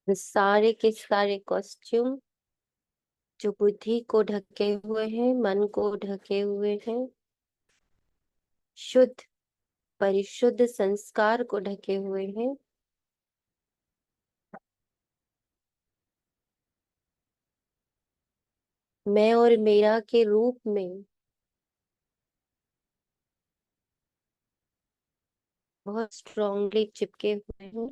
वो सारे के सारे कॉस्ट्यूम जो बुद्धि को ढके हुए हैं, मन को ढके हुए हैं, शुद्ध परिशुद्ध संस्कार को ढके हुए हैं, मैं और मेरा के रूप में बहुत स्ट्रांगली चिपके हुए हैं।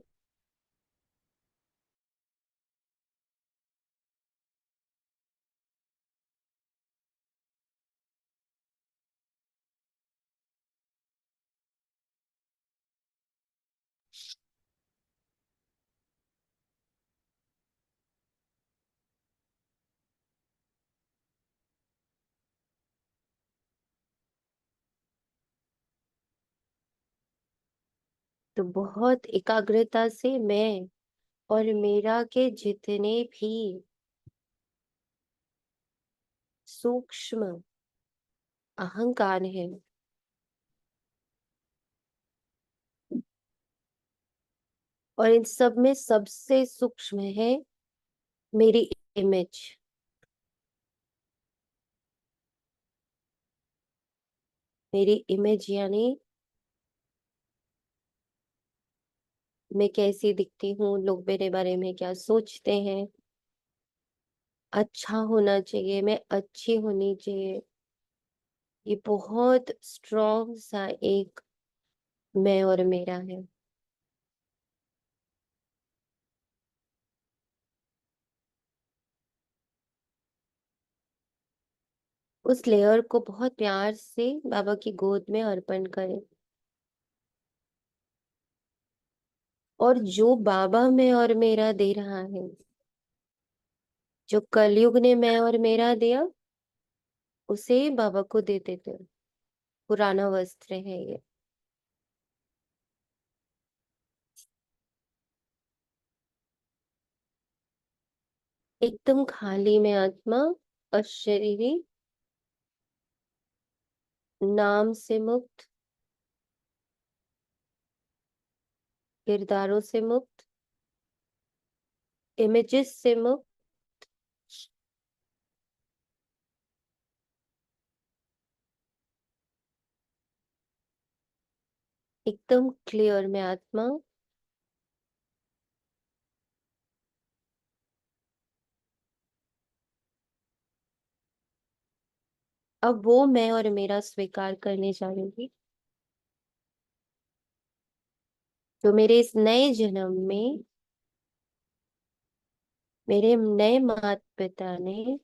तो बहुत एकाग्रता से मैं और मेरा के जितने भी सूक्ष्म अहंकार है, और इन सब में सबसे सूक्ष्म है मेरी इमेज। मेरी इमेज यानी मैं कैसी दिखती हूँ, लोग मेरे बारे में क्या सोचते हैं, अच्छा होना चाहिए, मैं अच्छी होनी चाहिए। ये बहुत स्ट्रॉन्ग सा एक मैं और मेरा है। उस लेयर को बहुत प्यार से बाबा की गोद में अर्पण करें। और जो बाबा में और मेरा दे रहा है, जो कलयुग ने मैं और मेरा दिया, उसे बाबा को दे देते हैं। पुराना वस्त्र है ये। एकदम खाली में आत्मा, अशरीरी, नाम से मुक्त, किरदारों से मुक्त, इमेजेस से मुक्त, एकदम क्लियर में आत्मा। अब वो मैं और मेरा स्वीकार करने जा रही हूँ। तो मेरे इस नए जन्म में मेरे नए माता पिता ने,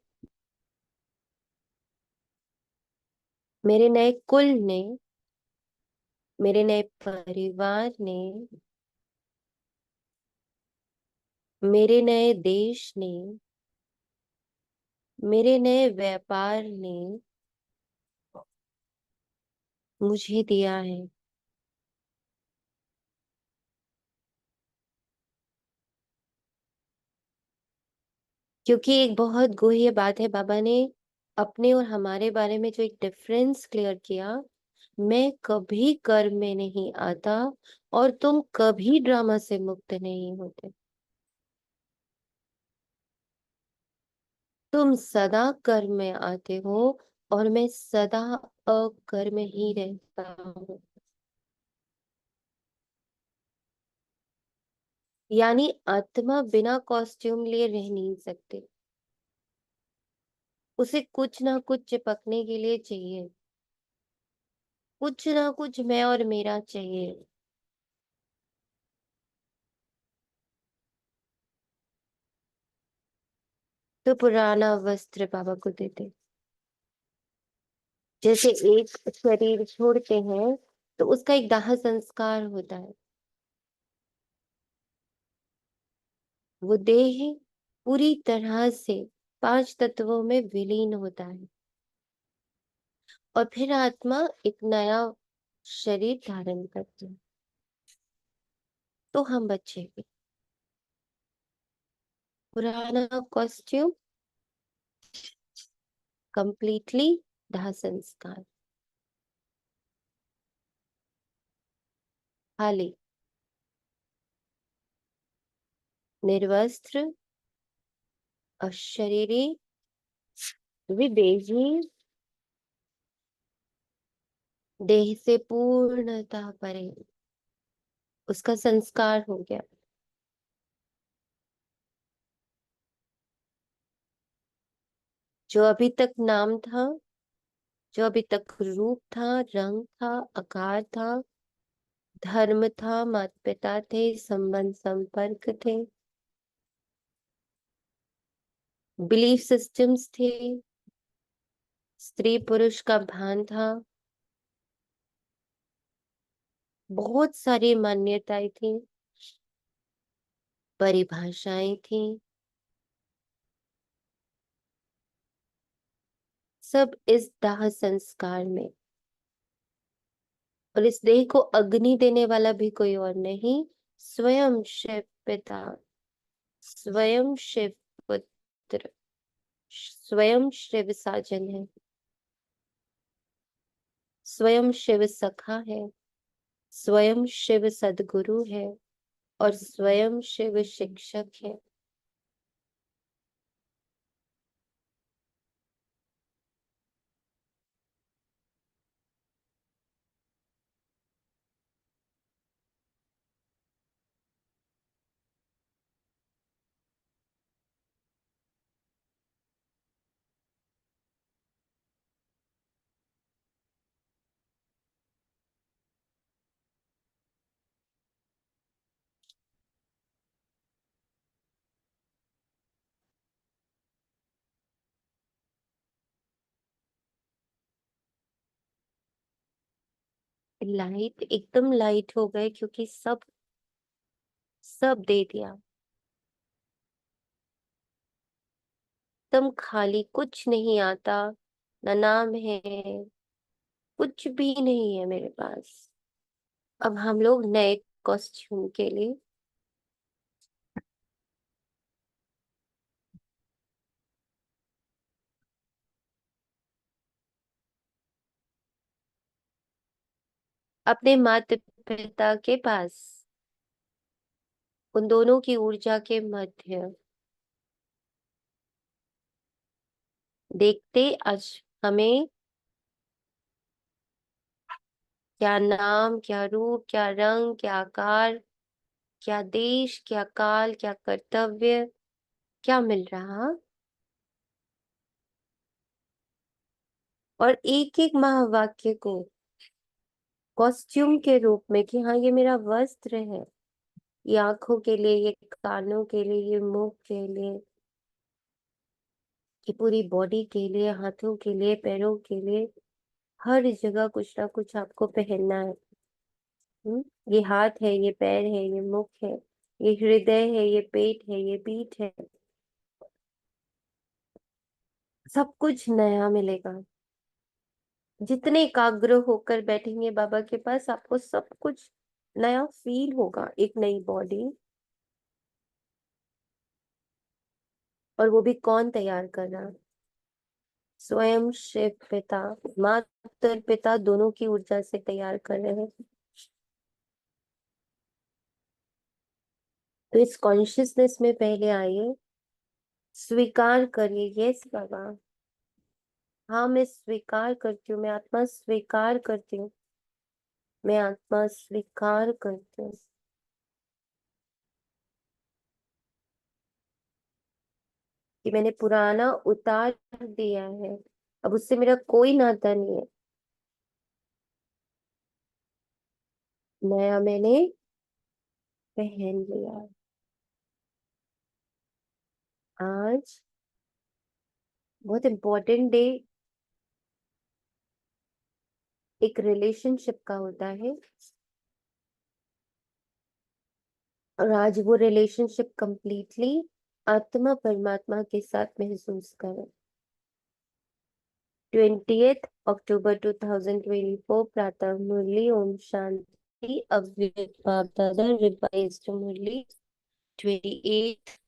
मेरे नए कुल ने, मेरे नए परिवार ने, मेरे नए देश ने, मेरे नए व्यापार ने मुझे दिया है। क्योंकि एक बहुत गूढ़ बात है, बाबा ने अपने और हमारे बारे में जो एक डिफरेंस क्लियर किया, मैं कभी कर्म में नहीं आता और तुम कभी ड्रामा से मुक्त नहीं होते। तुम सदा कर्म में आते हो और मैं सदा अकर्म ही रहता हूँ। यानी आत्मा बिना कॉस्ट्यूम लिए रह नहीं सकते। उसे कुछ ना कुछ चिपकने के लिए चाहिए, कुछ ना कुछ मैं और मेरा चाहिए। तो पुराना वस्त्र बाबा को देते। जैसे एक शरीर छोड़ते हैं तो उसका एक दाह संस्कार होता है। वो देह पूरी तरह से पांच तत्वों में विलीन होता है और फिर आत्मा एक नया शरीर धारण करती है। तो हम बच्चे भी पुराना कॉस्ट्यूम, कंप्लीटली दाह संस्कार, खाली, निर्वस्त्र, अशरीरी, विदेही, देह से पूर्णतः परे, उसका संस्कार हो गया। जो अभी तक नाम था, जो अभी तक रूप था, रंग था, आकार था, धर्म था, माता पिता थे, संबंध संपर्क थे, बिलीफ सिस्टम्स थे, स्त्री पुरुष का भान था, बहुत सारी मान्यताएं थी, परिभाषाएं थी, सब इस दाह संस्कार में। और इस देह को अग्नि देने वाला भी कोई और नहीं, स्वयं शिव पिता, स्वयं शिव पुत्र, स्वयं शिव साजन है, स्वयं शिव सखा है, स्वयं शिव सदगुरु है, और स्वयं शिव शिक्षक है। लाइट एकदम लाइट हो गए, क्योंकि सब सब दे दिया। एकदम खाली, कुछ नहीं आता, ना नाम है, कुछ भी नहीं है मेरे पास। अब हम लोग नए कॉस्ट्यूम के लिए अपने माता पिता के पास, उन दोनों की ऊर्जा के मध्य देखते आज हमें क्या नाम, क्या रूप, क्या रंग, क्या आकार, क्या देश, क्या काल, क्या कर्तव्य, क्या मिल रहा। और एक एक महावाक्य को कॉस्ट्यूम के रूप में, कि हाँ ये मेरा वस्त्र है, ये आंखों के लिए, ये कानों के लिए, ये मुंह के लिए, ये पूरी बॉडी के लिए, हाथों के लिए, पैरों के लिए, हर जगह कुछ ना कुछ आपको पहनना है। ये हाथ है, ये पैर है, ये मुख है, ये हृदय है, ये पेट है, ये पीठ है, सब कुछ नया मिलेगा। जितने एकाग्र होकर बैठेंगे बाबा के पास, आपको सब कुछ नया फील होगा। एक नई बॉडी, और वो भी कौन तैयार कर रहा? स्वयं शिव पिता, माता पिता दोनों की ऊर्जा से तैयार कर रहे हैं। तो इस कॉन्शियसनेस में पहले आइए, स्वीकार करिए। यस बाबा, हाँ मैं स्वीकार करती हूँ, मैं आत्मा स्वीकार करती हूँ, मैं आत्मा स्वीकार करती हूँ कि मैंने पुराना उतार दिया है, अब उससे मेरा कोई नाता नहीं है। नया मैंने पहन लिया। आज बहुत इम्पोर्टेंट डे एक रिलेशनशिप का होता है, और आज वो रिलेशनशिप कंप्लीटली आत्मा परमात्मा के साथ महसूस करें। 20 अक्टूबर 2024 प्रातः मुरली ओम शांति। अव्यक्त बाप दादा रिवाइज्ड मुरली 28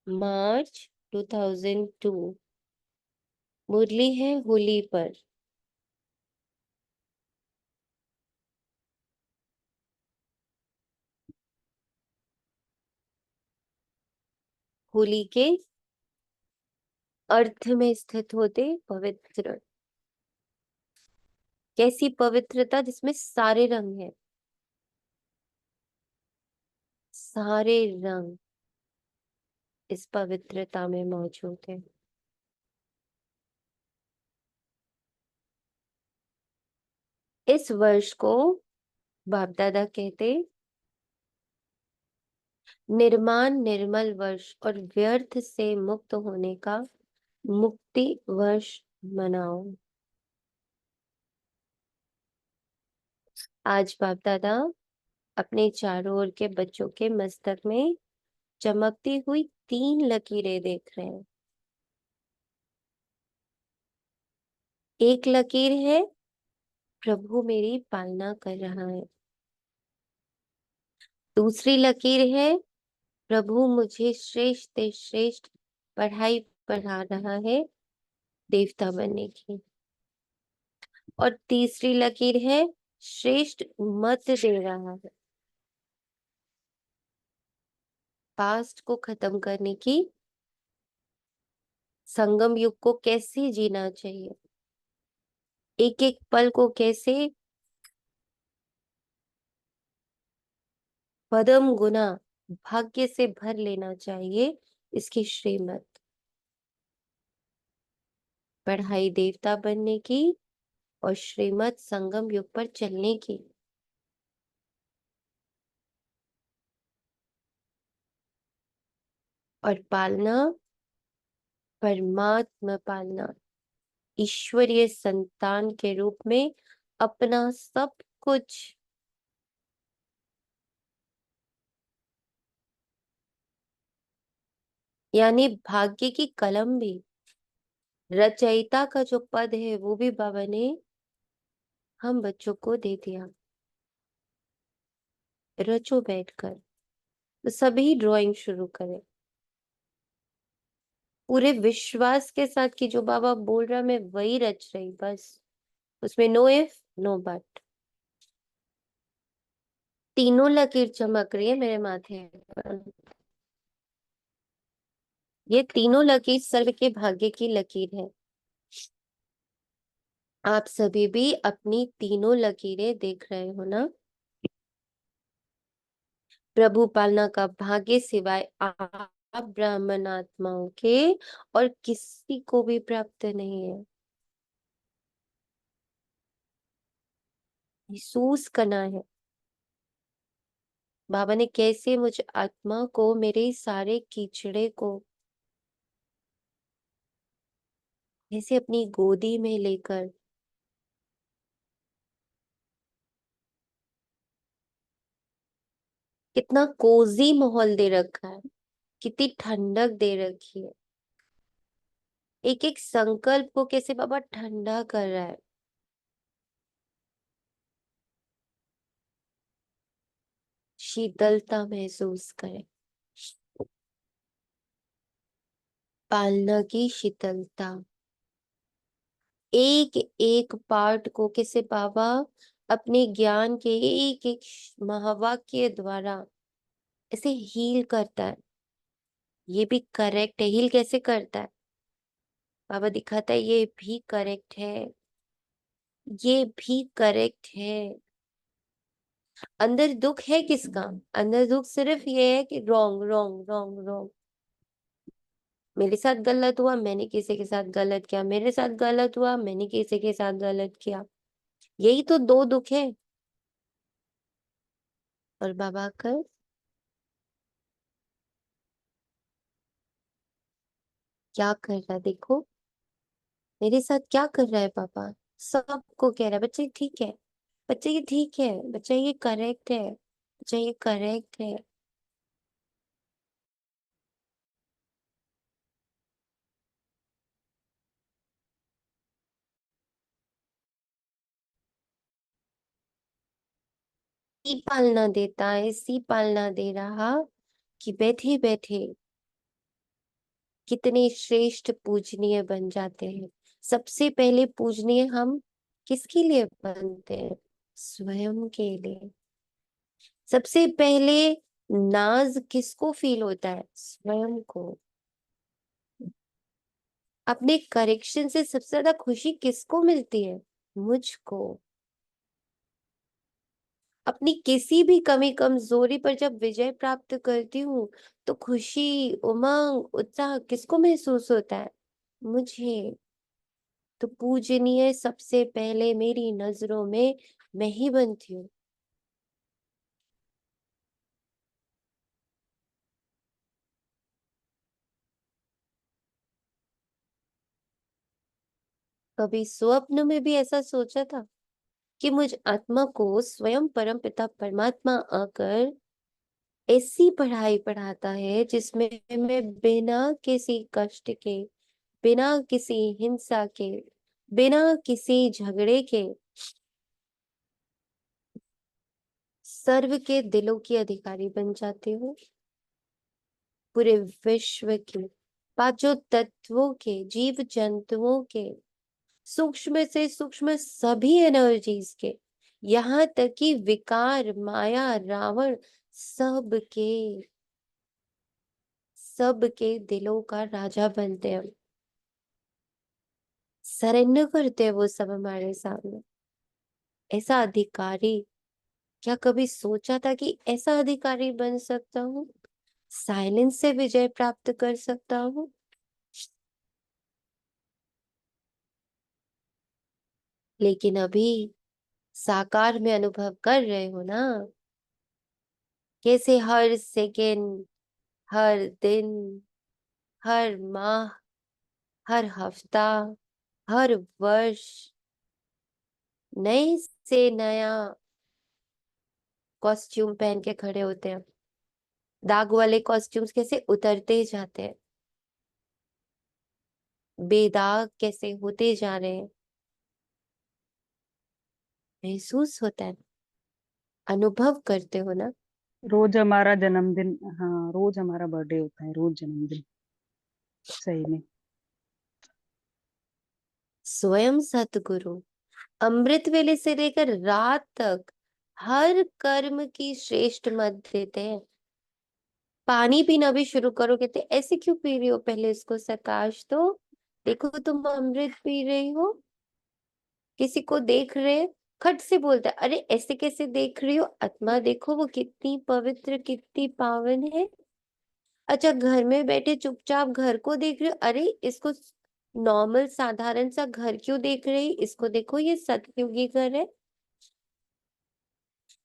मार्च 2002। मुरली है होली पर। होली के अर्थ में स्थित होते पवित्र। कैसी पवित्रता जिसमें सारे रंग हैं, सारे रंग इस पवित्रता में मौजूद है। इस वर्ष को बाप दादा कहते निर्माण निर्मल वर्ष और व्यर्थ से मुक्त होने का मुक्ति वर्ष मनाओ। आज बाप दादा अपने चारों ओर के बच्चों के मस्तक में चमकती हुई 3 लकीरें देख रहे हैं। एक लकीर है प्रभु मेरी पालना कर रहा है। दूसरी लकीर है प्रभु मुझे श्रेष्ठ से श्रेष्ठ पढ़ाई पढ़ा रहा है देवता बनने की। और तीसरी लकीर है श्रेष्ठ मत दे रहा है पास्ट को खत्म करने की, संगम युग को कैसे जीना चाहिए, एक एक पल को कैसे पदम गुना भाग्य से भर लेना चाहिए, इसकी श्रीमत। पढ़ाई देवता बनने की और श्रीमत संगम युग पर चलने की। और पालना परमात्मा पालना, ईश्वरीय संतान के रूप में अपना सब कुछ यानी भाग्य की कलम भी, रचयिता का जो पद है वो भी बाबा ने हम बच्चों को दे दिया। रचो बैठकर, तो सभी ड्राइंग शुरू करें पूरे विश्वास के साथ कि जो बाबा बोल रहा मैं वही रच रही, बस उसमें नो इफ नो बट। तीनों लकीर चमक रही है मेरे माथे पर। ये तीनों लकीर सर्व के भाग्य की लकीर है। आप सभी भी अपनी तीनों लकीरें देख रहे हो ना। प्रभु पालना का भाग्य सिवाय आप ब्राह्मण आत्माओं के और किसी को भी प्राप्त नहीं है। महसूस करना है बाबा ने कैसे मुझ आत्मा को, मेरे सारे कीचड़े को कैसे अपनी गोदी में लेकर कितना कोजी माहौल दे रखा है, कितनी ठंडक दे रखी है। एक एक संकल्प को कैसे बाबा ठंडा कर रहा है। शीतलता महसूस करें, पालना की शीतलता। एक एक पार्ट को कैसे बाबा अपने ज्ञान के एक एक महावाक्य द्वारा ऐसे हील करता है। ये भी करेक्ट है, हील कैसे करता है बाबा दिखाता है, ये भी करेक्ट है, ये भी करेक्ट है। अंदर दुख है किसका, अंदर दुख सिर्फ ये है कि रॉन्ग रॉन्ग रॉन्ग रॉन्ग, मेरे साथ गलत हुआ, मैंने किसी के साथ गलत किया, मेरे साथ गलत हुआ, मैंने किसी के साथ गलत किया। यही तो 2 दुख है। और बाबा कल क्या कर रहा है देखो, मेरे साथ क्या कर रहा है पापा। सबको कह रहा है बच्चे ठीक है, बच्चे ये ठीक है, बच्चा ये करेक्ट है, बच्चा ये करेक्ट है। सी पालना देता है, सी पालना दे रहा कि बैठे बैठे कितने श्रेष्ठ पूजनीय बन जाते हैं। सबसे पहले पूजनीय हम किसके लिए बनते हैं, स्वयं के लिए। सबसे पहले नाज किसको फील होता है, स्वयं को। अपने करेक्शन से सबसे ज्यादा खुशी किसको मिलती है? मुझको। अपनी किसी भी कमी कमजोरी पर जब विजय प्राप्त करती हूँ तो खुशी, उमंग, उत्साह किसको महसूस होता है? मुझे। तो पूजनीय सबसे पहले मेरी नजरों में मैं ही बनती हूँ। कभी स्वप्न में भी ऐसा सोचा था कि मुझ आत्मा को स्वयं परम पिता परमात्मा आकर ऐसी पढ़ाई पढ़ाता है जिसमें मैं बिना किसी कष्ट के, बिना किसी हिंसा के, बिना किसी झगड़े के सर्व के दिलों की अधिकारी बन जाती हूँ। पूरे विश्व के पांचों तत्वों के, जीव जंतुओं के, सूक्ष्म से सूक्ष्म सभी एनर्जीज के, यहाँ तक कि विकार, माया, रावण, सबके सबके दिलों का राजा बनते हैं। सरेंडर करते हैं वो सब हमारे सामने। ऐसा अधिकारी, क्या कभी सोचा था कि ऐसा अधिकारी बन सकता हूँ? साइलेंस से विजय प्राप्त कर सकता हूँ? लेकिन अभी साकार में अनुभव कर रहे हो ना, कैसे हर सेकेंड, हर दिन, हर माह, हर हफ्ता, हर वर्ष नए से नया कॉस्ट्यूम पहन के खड़े होते हैं। दाग वाले कॉस्ट्यूम्स कैसे उतरते जाते हैं, बेदाग कैसे होते जा रहे हैं। महसूस होता है, अनुभव करते हो ना? रोज हमारा जन्मदिन, हाँ रोज हमारा बर्थडे होता है, रोज जन्मदिन। सही में। स्वयं सतगुरु अमृत वेले से लेकर रात तक हर कर्म की श्रेष्ठ मत देते हैं। पानी पीना भी शुरू करो, कहते ऐसे क्यों पी रही हो, पहले इसको सकाश दो, देखो तुम अमृत पी रही हो। किसी को देख रहे, खट से बोलता है, अरे ऐसे कैसे देख रही हो, आत्मा देखो वो कितनी पवित्र, कितनी पावन है। अच्छा, घर में बैठे चुपचाप घर को देख रहे हो, अरे इसको नॉर्मल साधारण सा घर क्यों देख रही, इसको देखो ये सतयुगी घर है।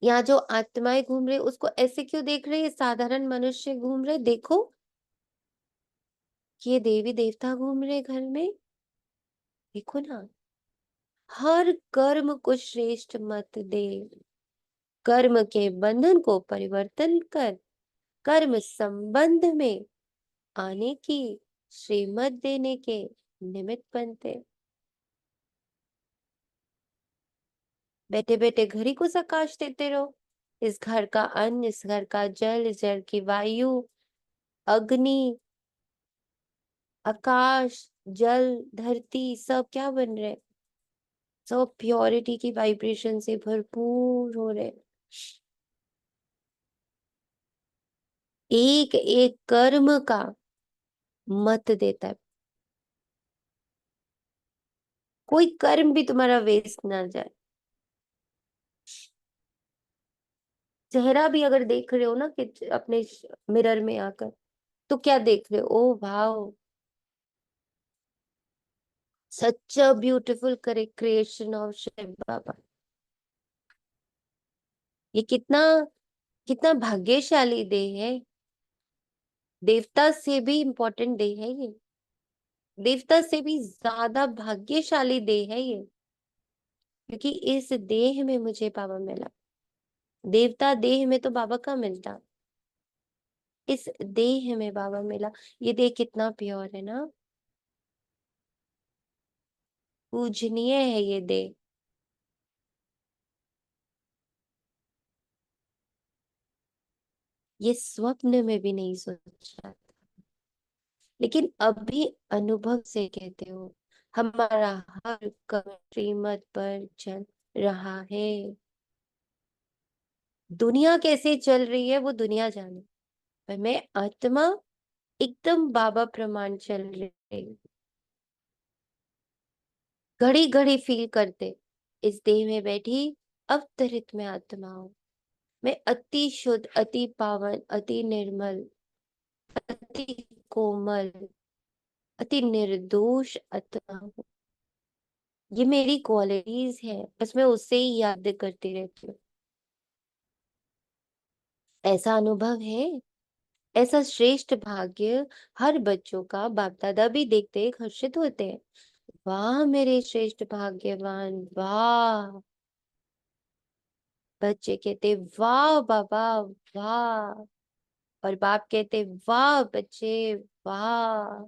यहाँ जो आत्माएं घूम रही उसको ऐसे क्यों देख रहे, ये साधारण मनुष्य घूम रहे, देखो कि ये देवी देवता घूम रहे घर में। देखो ना, हर कर्म को श्रेष्ठ मत दे, कर्म के बंधन को परिवर्तन कर, कर्म संबंध में आने की श्रीमत देने के निमित्त बनते। बैठे बैठे घर ही को प्रकाश देते रहो। इस घर का अन्न, इस घर का जल, इस घर की वायु, अग्नि, आकाश, जल, धरती सब क्या बन रहे? सब प्योरिटी की वाइब्रेशन से भरपूर हो रहे। एक एक कर्म का मत देता है, कोई कर्म भी तुम्हारा वेस्ट ना जाए। चेहरा भी अगर देख रहे हो ना कि अपने मिरर में आकर, तो क्या देख रहे हो? Oh wow, such a beautiful creation of Shiv Baba. ये कितना कितना भाग्यशाली देह है। देवता से भी इंपॉर्टेंट देह है ये, देवता से भी ज्यादा भाग्यशाली देह है ये, क्योंकि इस देह में मुझे बाबा मिला। देवता देह में तो बाबा का मिलता, इस देह में बाबा मिला। ये देह कितना प्योर है ना, पूजनीय है ये देह। ये स्वप्न में भी नहीं सोचा, लेकिन अभी अनुभव से कहते हो, हमारा हर कदम श्रीमत पर चल रहा है। दुनिया कैसे चल रही है वो दुनिया जाने, पर मैं आत्मा एकदम बाबा प्रमाण चल रही। घड़ी घड़ी फील करते, इस देह में बैठी अवतरित में आत्मा हूं। मैं अति शुद्ध, अति पावन, अति निर्मल, अति कोमल, अति निर्दोष आत्मा हूँ। ये मेरी क्वालिटीज है, बस मैं उससे ही याद करती रहती हूँ। ऐसा अनुभव है, ऐसा श्रेष्ठ भाग्य हर बच्चों का। बाप दादा भी देखते हर्षित होते हैं, वाह मेरे श्रेष्ठ भाग्यवान, वाह। बच्चे कहते वाह बाबा, वाह। और बाप कहते वाह बच्चे, वाह।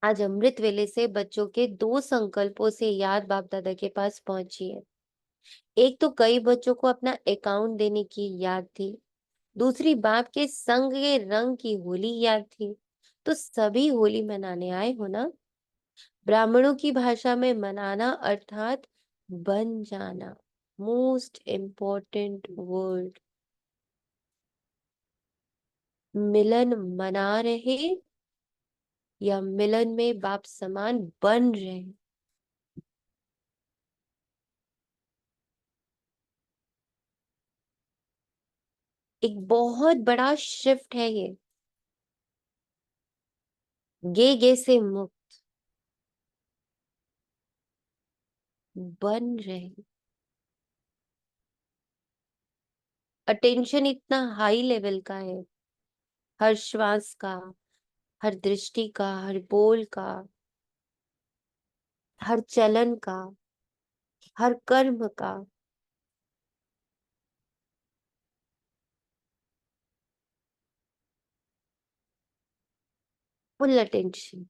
आज अमृत वेले से बच्चों के दो संकल्पों से याद बाप दादा के पास पहुंची है। एक तो कई बच्चों को अपना अकाउंट देने की याद थी, दूसरी बाप के संग के रंग की होली याद थी। तो सभी होली मनाने आए हो ना। ब्राह्मणों की भाषा में मनाना अर्थात बन जाना, मोस्ट इम्पोर्टेंट वर्ड। मिलन मना रहे या मिलन में बाप समान बन रहे। एक बहुत बड़ा शिफ्ट है ये। गे से मुक्त बन रहे। अटेंशन इतना हाई लेवल का है, हर श्वास का, हर दृष्टि का, हर बोल का, हर चलन का, हर कर्म का। Full attention.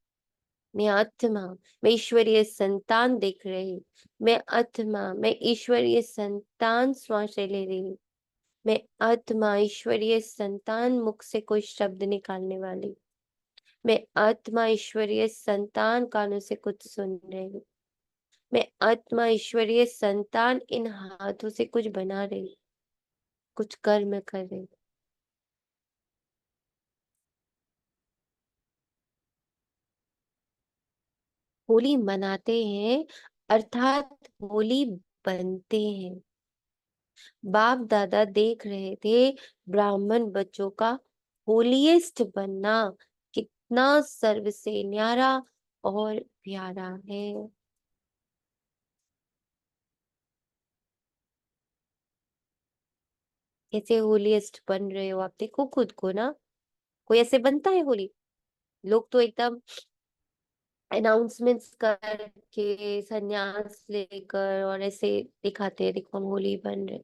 मैं आत्मा, मैं ईश्वरीय संतान देख रही। मैं आत्मा, मैं ईश्वरीय संतान श्वास ले रही हूँ। मैं आत्मा, ईश्वरीय संतान, मुख से कोई शब्द निकालने वाली। मैं आत्मा, ईश्वरीय संतान, कानों से कुछ सुन रही हूँ। मैं आत्मा, ईश्वरीय संतान, इन हाथों से कुछ बना रही, कुछ कर्म कर रही। होली मनाते हैं अर्थात होली बनते हैं। बाप दादा देख रहे थे ब्राह्मण बच्चों का होलीएस्ट बनना कितना सर्व से न्यारा और प्यारा है। कैसे होलीएस्ट बन रहे हो आप, देखो खुद को ना। कोई ऐसे बनता है होली? लोग तो एकदम अनाउंसमेंट्स करके संन्यास लेकर और ऐसे दिखाते हैं, देखो हम होली बन रहे।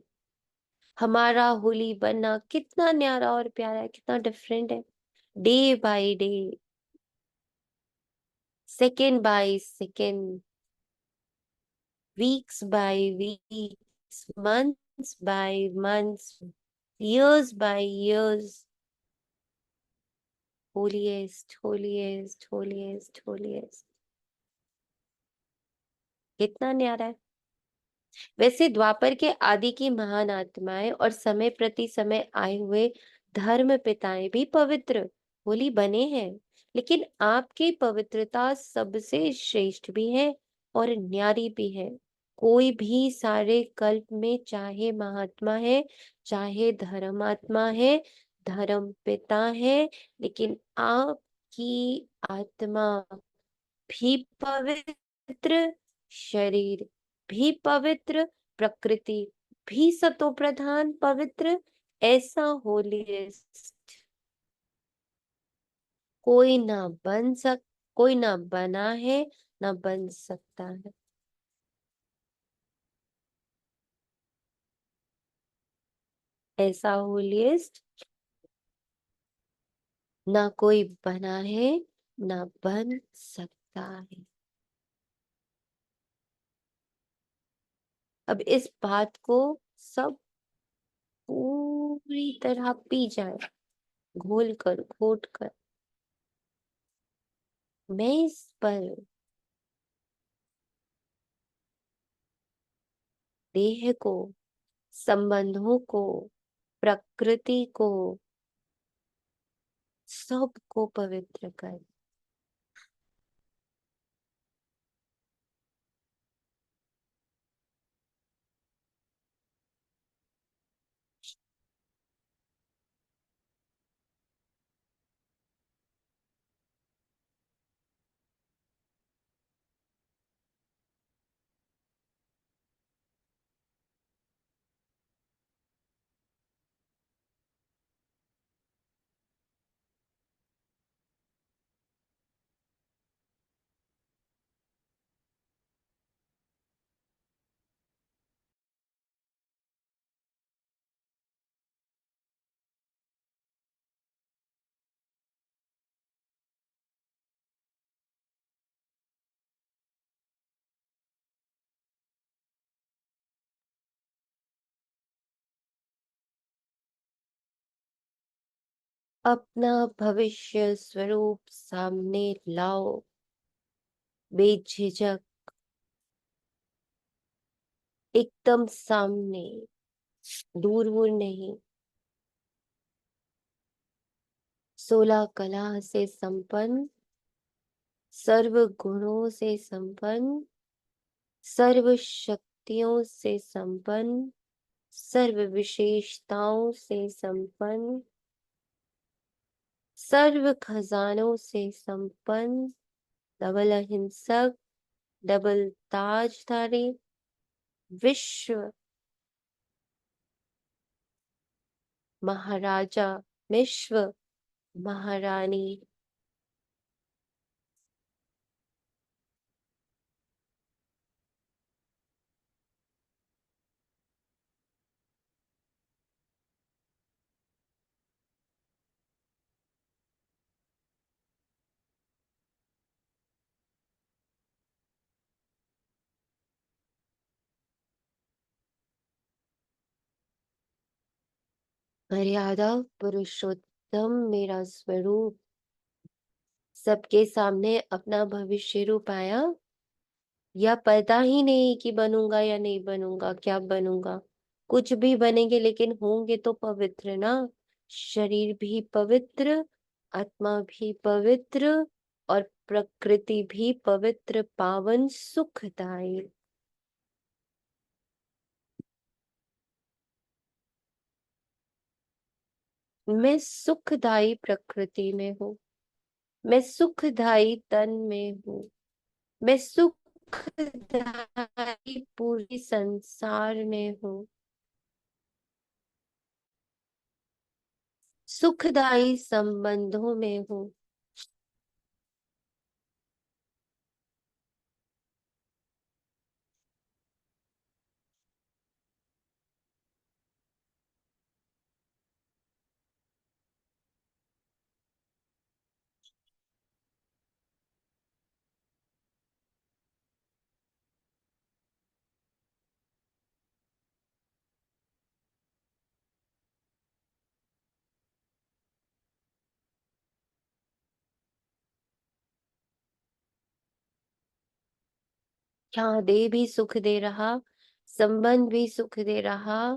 हमारा होली बनना कितना न्यारा और प्यारा है, कितना डिफरेंट है। Day by day, second by second, weeks by weeks, months by months, years by years, holiest, holiest, holiest, holiest। कितना न्यारा है। वैसे द्वापर के आदि की महान आत्माएं और समय प्रति समय आए हुए धर्म पिताएं भी पवित्र होली बने हैं, लेकिन आपकी पवित्रता सबसे श्रेष्ठ भी है और न्यारी भी है। कोई भी सारे कल्प में चाहे महात्मा है, चाहे धर्मात्मा है, धर्म पिता है, लेकिन आपकी आत्मा भी पवित्र, शरीर भी पवित्र, प्रकृति भी सतो प्रधान पवित्र। ऐसा होलीस्ट कोई ना बन सक कोई ना बना है, ना बन सकता है। ऐसा होलीस्ट ना कोई बना है, ना बन सकता है। अब इस बात को सब पूरी तरह पी जाए, घोल कर घोट कर। मैं इस पर देह को संबंधों को, प्रकृति को, सबको पवित्र कर। अपना भविष्य स्वरूप सामने लाओ, बेझिझक, एकदम सामने, दूर वूर नहीं। 16 कला से संपन्न, सर्व गुणों से संपन्न, सर्व शक्तियों से संपन्न, सर्व विशेषताओं से संपन्न, सर्व खजानों से संपन्न, डबल अहिंसक, डबल ताजधारी, विश्व महाराजा, विश्व महारानी, मर्यादा पुरुषोत्तम मेरा स्वरूप सबके सामने अपना भविष्य रूप आया, या पता ही नहीं कि बनूंगा या नहीं बनूंगा, क्या बनूंगा। कुछ भी बनेंगे लेकिन होंगे तो पवित्र ना। शरीर भी पवित्र, आत्मा भी पवित्र, और प्रकृति भी पवित्र, पावन, सुखदायी। मैं सुखदायी प्रकृति में हूँ, मैं सुखदायी तन में हूँ, मैं सुखदायी पूरी संसार में हूँ, सुखदायी संबंधों में हूँ। यहाँ देह भी सुख दे रहा, संबंध भी सुख दे रहा,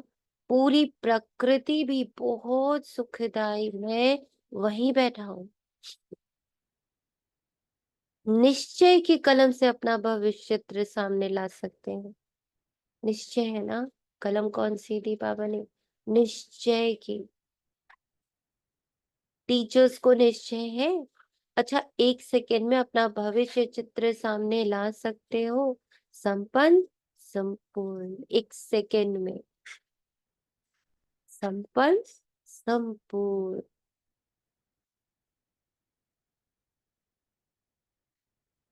पूरी प्रकृति भी बहुत सुखदाई। मैं वहीं बैठा हूँ। निश्चय की कलम से अपना भविष्य चित्र सामने ला सकते हैं। निश्चय है ना, कलम कौन सी दी बाबा ने? निश्चय की। टीचर्स को निश्चय है। अच्छा, 1 सेकेंड में अपना भविष्य चित्र सामने ला सकते हो, संपन्न, संपूर्ण, 1 सेकेंड में, संपन्न, संपूर्ण।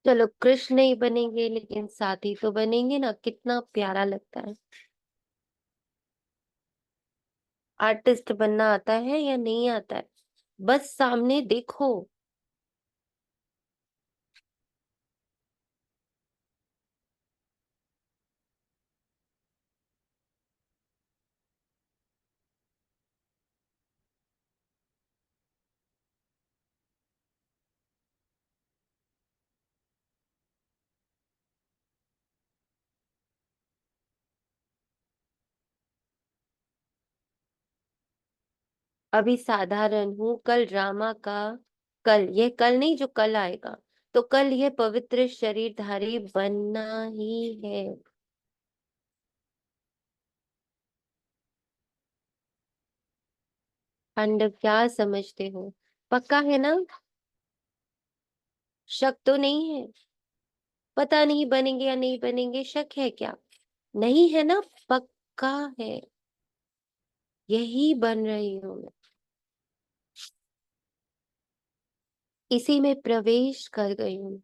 चलो कृष्ण नहीं बनेंगे लेकिन साथी तो बनेंगे ना, कितना प्यारा लगता है। आर्टिस्ट बनना आता है या नहीं आता है, बस सामने देखो। अभी साधारण हूँ, कल रामा का, कल, यह कल नहीं जो कल आएगा, तो कल यह पवित्र शरीरधारी बनना ही है। पांडव क्या समझते हो? पक्का है ना? शक तो नहीं है? पता नहीं बनेंगे या नहीं बनेंगे, शक है क्या? नहीं है ना? पक्का है, यही बन रही हूँ मैं, इसी में प्रवेश कर गई हूँ।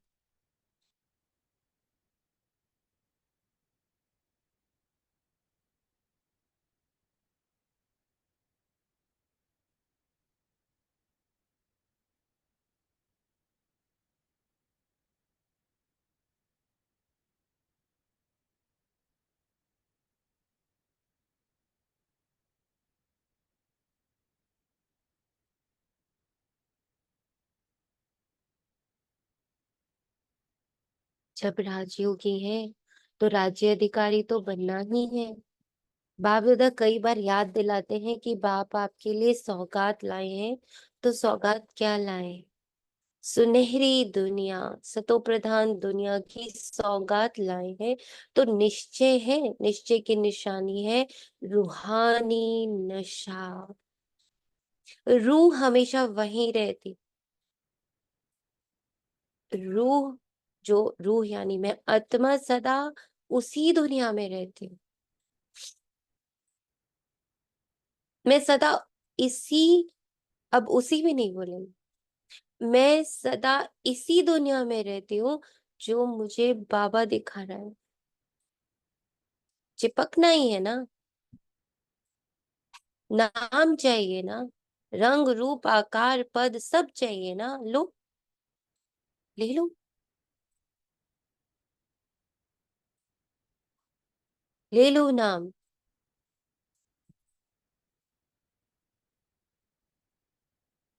जब राजयोगी है तो राज्य अधिकारी तो बनना ही है। बाप दादा कई बार याद दिलाते हैं कि बाप आपके लिए सौगात लाए हैं, तो सौगात क्या लाए? सुनहरी दुनिया, सतो प्रधान दुनिया की सौगात लाए हैं। तो निश्चय है, निश्चय की निशानी है रूहानी नशा। रूह हमेशा वहीं रहती, रूह, जो रूह यानी मैं, आत्मा सदा उसी दुनिया में रहती हूँ। मैं सदा इसी, अब उसी में नहीं बोलेंगे, मैं सदा इसी दुनिया में रहती हूँ जो मुझे बाबा दिखा रहा है। चिपकना ही है ना, नाम चाहिए ना, रंग रूप आकार पद सब चाहिए ना, लो, ले लो, ले लो नाम।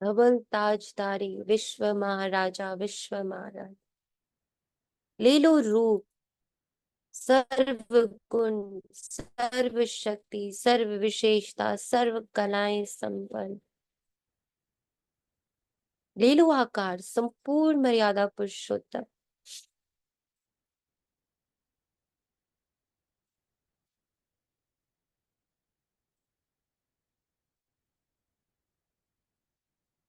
धवल ताजदारी विश्व महाराजा, विश्व महाराज, ले लो रूप, सर्व गुण, सर्व शक्ति, सर्व विशेषता, सर्व कलाएं संपन्न, ले लो आकार, संपूर्ण मर्यादा पुरुषोत्तम।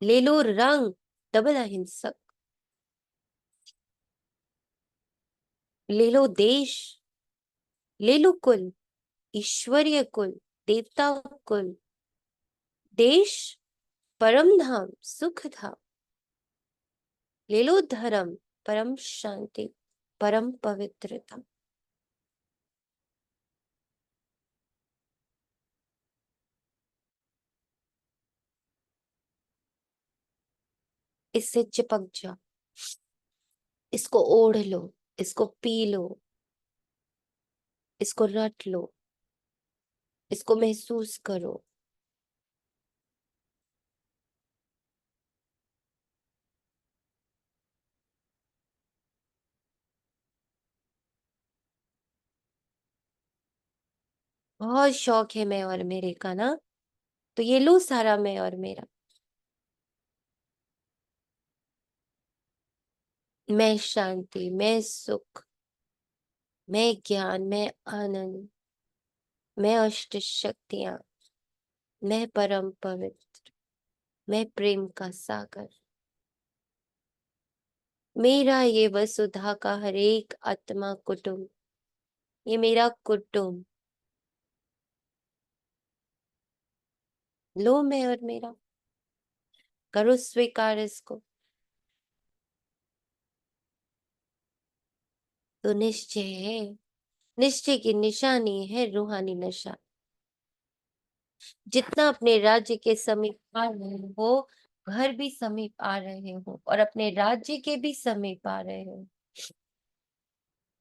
ले लो रंग, डबल अहिंसक, ले लो देश, ले लो कुल, ईश्वरीय कुल, देवता कुल, देश, परम धाम, सुख धाम, ले लो धर्म, परम शांति, परम पवित्रता। इससे चिपक जाओ, इसको ओढ़ लो, इसको पी लो, इसको रट लो, इसको महसूस करो। बहुत शौक है मैं और मेरे का ना, तो ये लो सारा मैं और मेरा। मैं शांति, मैं सुख, मैं ज्ञान, मैं आनंद, मैं अष्ट शक्तियां, मैं परम पवित्र, मैं प्रेम का सागर, मेरा ये वसुधा का हर एक आत्मा कुटुंब, ये मेरा कुटुंब, लो मैं और मेरा, करो स्वीकार इसको। तो निश्चय है, निश्चय की निशानी है रूहानी नशा। जितना अपने राज्य के समीप आ रहे हो, घर भी समीप आ रहे हो और अपने राज्य के भी समीप आ रहे हो,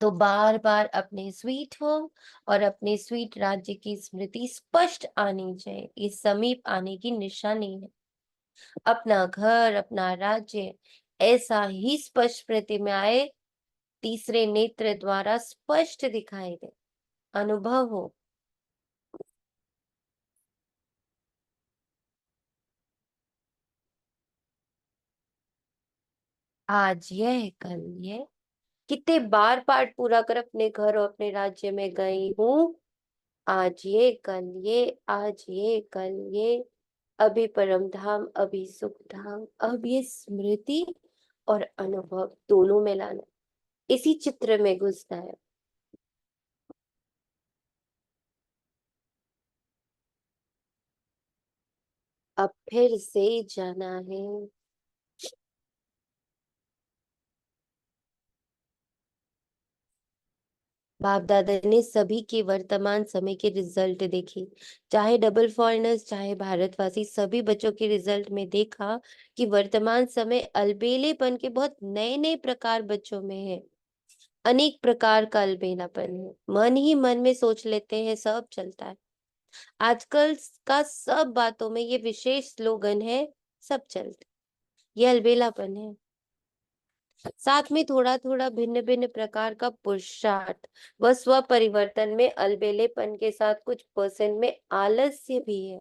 तो बार बार अपने स्वीट होम और अपने स्वीट राज्य की स्मृति स्पष्ट आनी चाहिए। ये समीप आने की निशानी है। अपना घर, अपना राज्य ऐसा ही स्पष्ट स्मृति में आए, तीसरे नेत्र द्वारा स्पष्ट दिखाई दे, अनुभव हो। आज ये कल ये, कितने बार पाठ पूरा कर अपने घर और अपने राज्य में गई हूँ। आज ये कल ये, आज ये कल ये, अभी परम धाम अभी सुख धाम। अब ये स्मृति और अनुभव दोनों में लाना, इसी चित्र में घुसना है। अब फिर से जाना है। बाप दादा ने सभी के वर्तमान समय के रिजल्ट देखे, चाहे डबल फॉरेनर्स चाहे भारतवासी, सभी बच्चों के रिजल्ट में देखा कि वर्तमान समय अलबेलेपन के बहुत नए नए प्रकार बच्चों में है। अनेक प्रकार का अलबेलापन है, मन ही मन में सोच लेते हैं सब चलता है। आजकल का सब बातों में ये विशेष स्लोगन है, सब चलता, ये अलबेलापन है। साथ में थोड़ा थोड़ा भिन्न भिन्न प्रकार का पुरुषार्थ व स्व परिवर्तन में अलबेलेपन के साथ कुछ परसेंट में आलस्य भी है।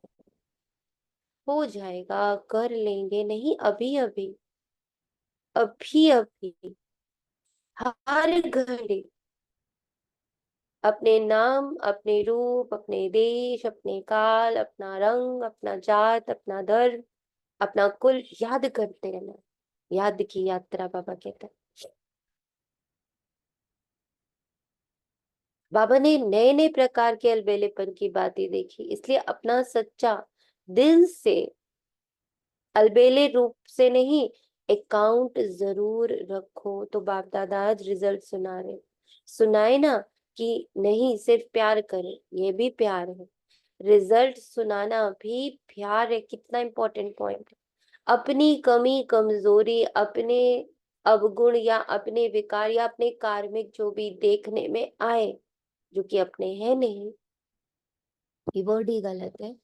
हो जाएगा, कर लेंगे, नहीं अभी अभी, अभी अभी, हर घड़ी अपने नाम, अपने रूप, अपने देश, अपने काल, अपना रंग, अपना जात, अपना धर्म, अपना कुल याद करते रहना। याद की यात्रा बाबा कहता है। बाबा ने नए नए प्रकार के अलबेलेपन की बातें देखी, इसलिए अपना सच्चा दिल से, अलबेले रूप से नहीं, अकाउंट जरूर रखो। तो बाप दादा आज रिजल्ट सुना रहे, सुनाए ना, कि नहीं सिर्फ प्यार करें, ये भी प्यार है। रिजल्ट सुनाना भी प्यार है। कितना इंपॉर्टेंट पॉइंट है। अपनी कमी कमजोरी, अपने अवगुण या अपने विकार या अपने कार्मिक जो भी देखने में आए, जो कि अपने हैं नहीं, ये वर्ड ही गलत है।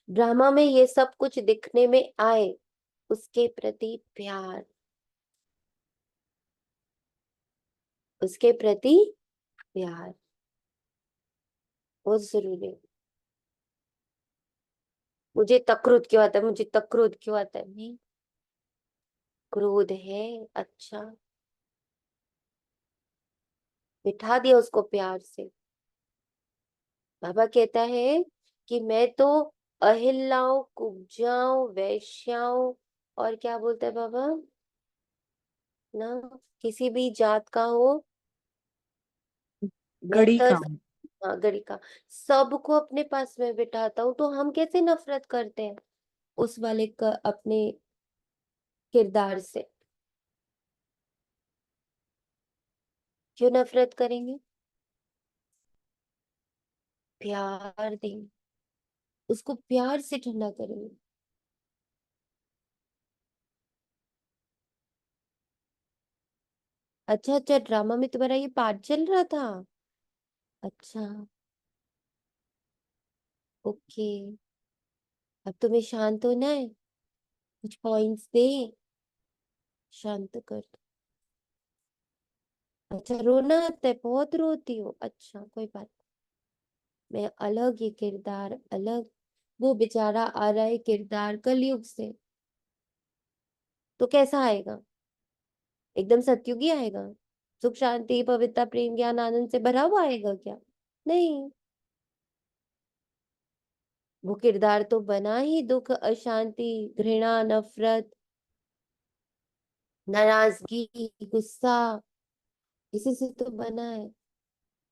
ड्रामा में ये सब कुछ दिखने में आए, उसके प्रति प्यार, उसके प्रति प्यार बहुत जरूरी है। मुझे तक्रोध क्यों आता है, मुझे तक्रोध क्यों आता है, नहीं, क्रोध है, अच्छा, बिठा दिया उसको प्यार से। बाबा कहता है कि मैं तो अहिल्लाओं, कुब्जाओं, वैश्याओं, और क्या बोलता है बाबा ना, किसी भी जात का हो, गड़ी बेहतर, का। हाँ, गड़ी का, सबको अपने पास में बिठाता हूँ। तो हम कैसे नफरत करते हैं उस वाले का अपने किरदार से, क्यों नफरत करेंगे? प्यार देंगे, उसको प्यार से ठंडा करेंगे। अच्छा अच्छा, ड्रामा में तुम्हारा ये पार्ट चल रहा था, अच्छा, ओके। अब तुम्हें शांत होना है, कुछ पॉइंट्स दे, शांत कर दो। अच्छा, रोना आता है, बहुत रोती हो, अच्छा कोई बात नहीं। मैं अलग, ये किरदार अलग, वो बेचारा आ रहा है किरदार कलयुग से, तो कैसा आएगा? एकदम सत्युगी आएगा, सुख शांति पवित्रता प्रेम ज्ञान आनंद से भरा हुआ आएगा क्या? नहीं, वो किरदार तो बना ही दुख, अशांति, घृणा, नफरत, नाराजगी, गुस्सा, इसी से तो बना है।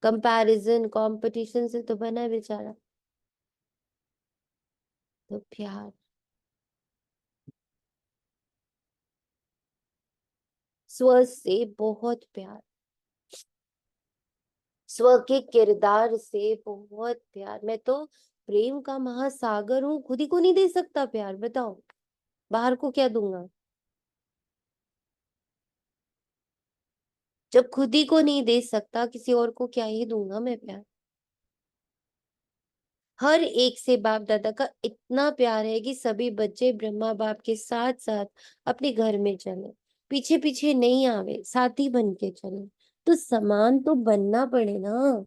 कंपैरिजन, कंपटीशन से तो बना है बेचारा। तो प्यार, स्व से बहुत प्यार, स्व के किरदार से बहुत प्यार। मैं तो प्रेम का महासागर हूँ, खुद ही को नहीं दे सकता प्यार, बताओ बाहर को क्या दूंगा? जब खुद ही को नहीं दे सकता, किसी और को क्या ही दूंगा मैं प्यार? हर एक से बाप दादा का इतना प्यार है कि सभी बच्चे ब्रह्मा बाप के साथ साथ अपने घर में चले, पीछे पीछे नहीं आवे, साथी बन के चले। तो समान तो बनना पड़े ना,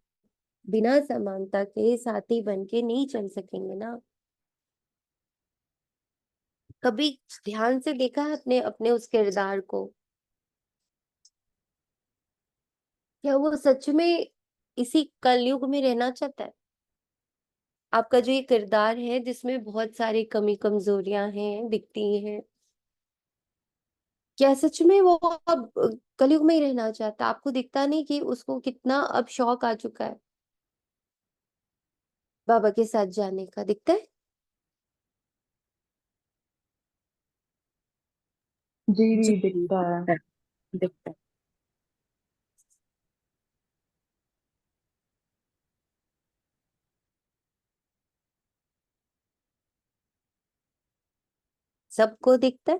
बिना समानता के साथी बन के नहीं चल सकेंगे ना। कभी ध्यान से देखा है अपने अपने उस किरदार को? क्या वो सच में इसी कलयुग में रहना चाहता है? आपका जो ये किरदार है जिसमें बहुत सारी कमी कमजोरियां हैं दिखती हैं, क्या सच में वो अब कलयुग में ही रहना चाहता है? आपको दिखता नहीं कि उसको कितना अब शौक आ चुका है बाबा के साथ जाने का? दिखता है। जी जी, जी दिखता है। दिखता है। सबको दिखता है।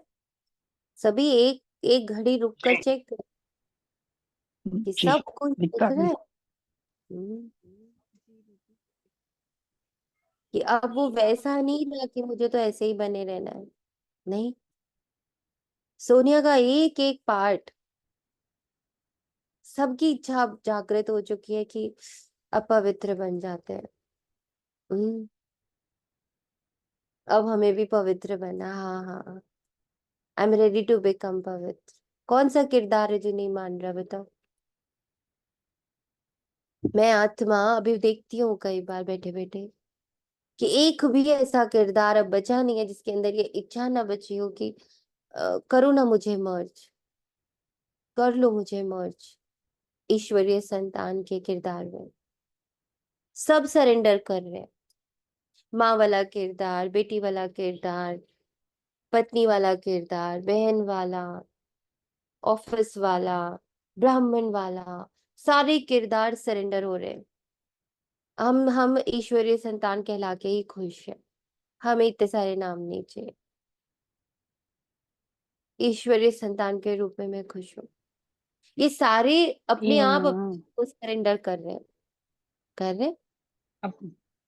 सभी एक एक घड़ी रुक कर चेक करें कि जी सबको दिखता दिख रहा है। है। हम्म, कि अब वो वैसा नहीं था कि मुझे तो ऐसे ही बने रहना है। नहीं, सोनिया का एक एक पार्ट, सबकी इच्छा अब जागृत हो चुकी है कि अपवित्र बन जाते हैं। हम्म, अब हमें भी पवित्र बनना। हाँ हाँ, I am ready to become पवित्र। कौन सा किरदार है जो नहीं मान रहा, बताओ? मैं आत्मा अभी देखती हूँ कई बार बैठे बैठे कि एक भी ऐसा किरदार अब बचा नहीं है जिसके अंदर ये इच्छा ना बची हो कि करो ना मुझे मर्ज, कर लो मुझे मर्ज ईश्वरीय संतान के किरदार में। सब सरेंडर कर रहे हैं। माँ वाला किरदार, बेटी वाला किरदार, पत्नी वाला किरदार, बहन वाला, ऑफिस वाला, ब्राह्मण वाला, सारे किरदार सरेंडर हो रहे हैं। हम ईश्वरीय संतान कहला के ही खुश हैं। हमें इतने सारे नाम नहीं चाहिए। ईश्वरीय संतान के रूप में मैं खुश हूँ। ये सारे अपने ये ना, आप को सरेंडर कर रहे हैं, कर रहे हैं। अप,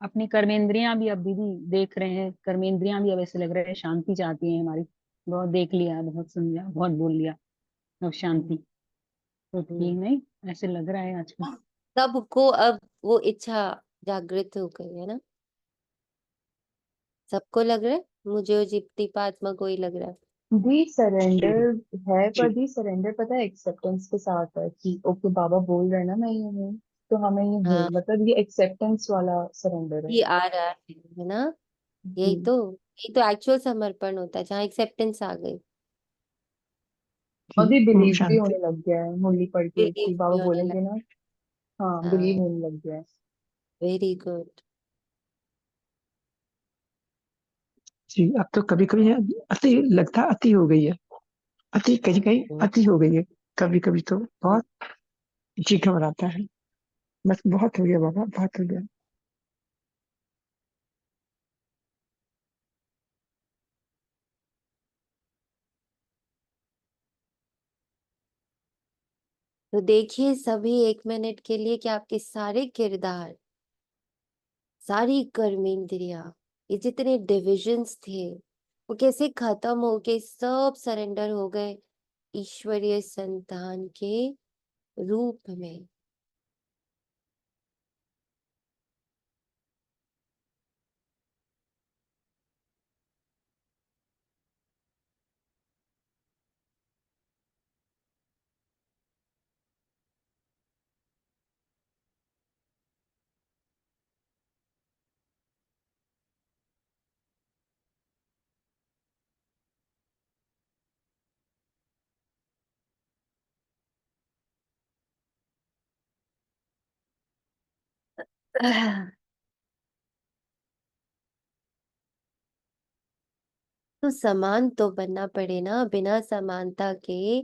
अपनी कर्मेंद्रियां भी अब दीदी देख रहे हैं, कर्मेंद्रियां भी अब ऐसे लग रहा है शांति चाहती हैं हमारी। बहुत देख लिया, बहुत सुन लिया, बहुत बोल लिया, अब शांति। तो ठीक हम्म। नहीं, ऐसे लग रहा है आजकल। सबको अब वो इच्छा जागृत हो गई है ना। सबको लग रहा है, मुझे और जीप्ति आत्मा को ही लग रहा है। दी सरेंडर है, पर दी सरेंडर पता है एक्सेप्टेंस के साथ है कि ओके बाबा बोल रहे हैं ना मैं ये हूँ, तो हमें ये हूँ, हाँ, मतलब ये एक्सेप्टेंस वाला सरेंडर है। ये आ रहा है ना। जी। यही तो एक्चुअल समर्पण होता है जहाँ एक्सेप्टेंस आ गई। और ये ओम बिलीव भी शांति। होने लग गया है मुरली पढ़ के बिलीव कि बाबा भी होने बोलेंगे लगा। ना। हाँ, बिलीव हाँ, होने लग गया है। Very good. जी अब तो कभी कभी अति लगता है, अति हो गई है। अति कहीं कहीं अति हो गई है। कभी कभी तो बहुत जी घबराता है। बस बहुत हो गया बाबा, बहुत हो गया। तो देखिए सभी एक मिनट के लिए कि आपके सारे किरदार, सारी कर्मेंद्रियां, ये जितने डिविजन्स थे वो कैसे खत्म हो के सब सरेंडर हो गए ईश्वरीय संतान के रूप में। तो समान तो बनना पड़े ना, बिना समानता के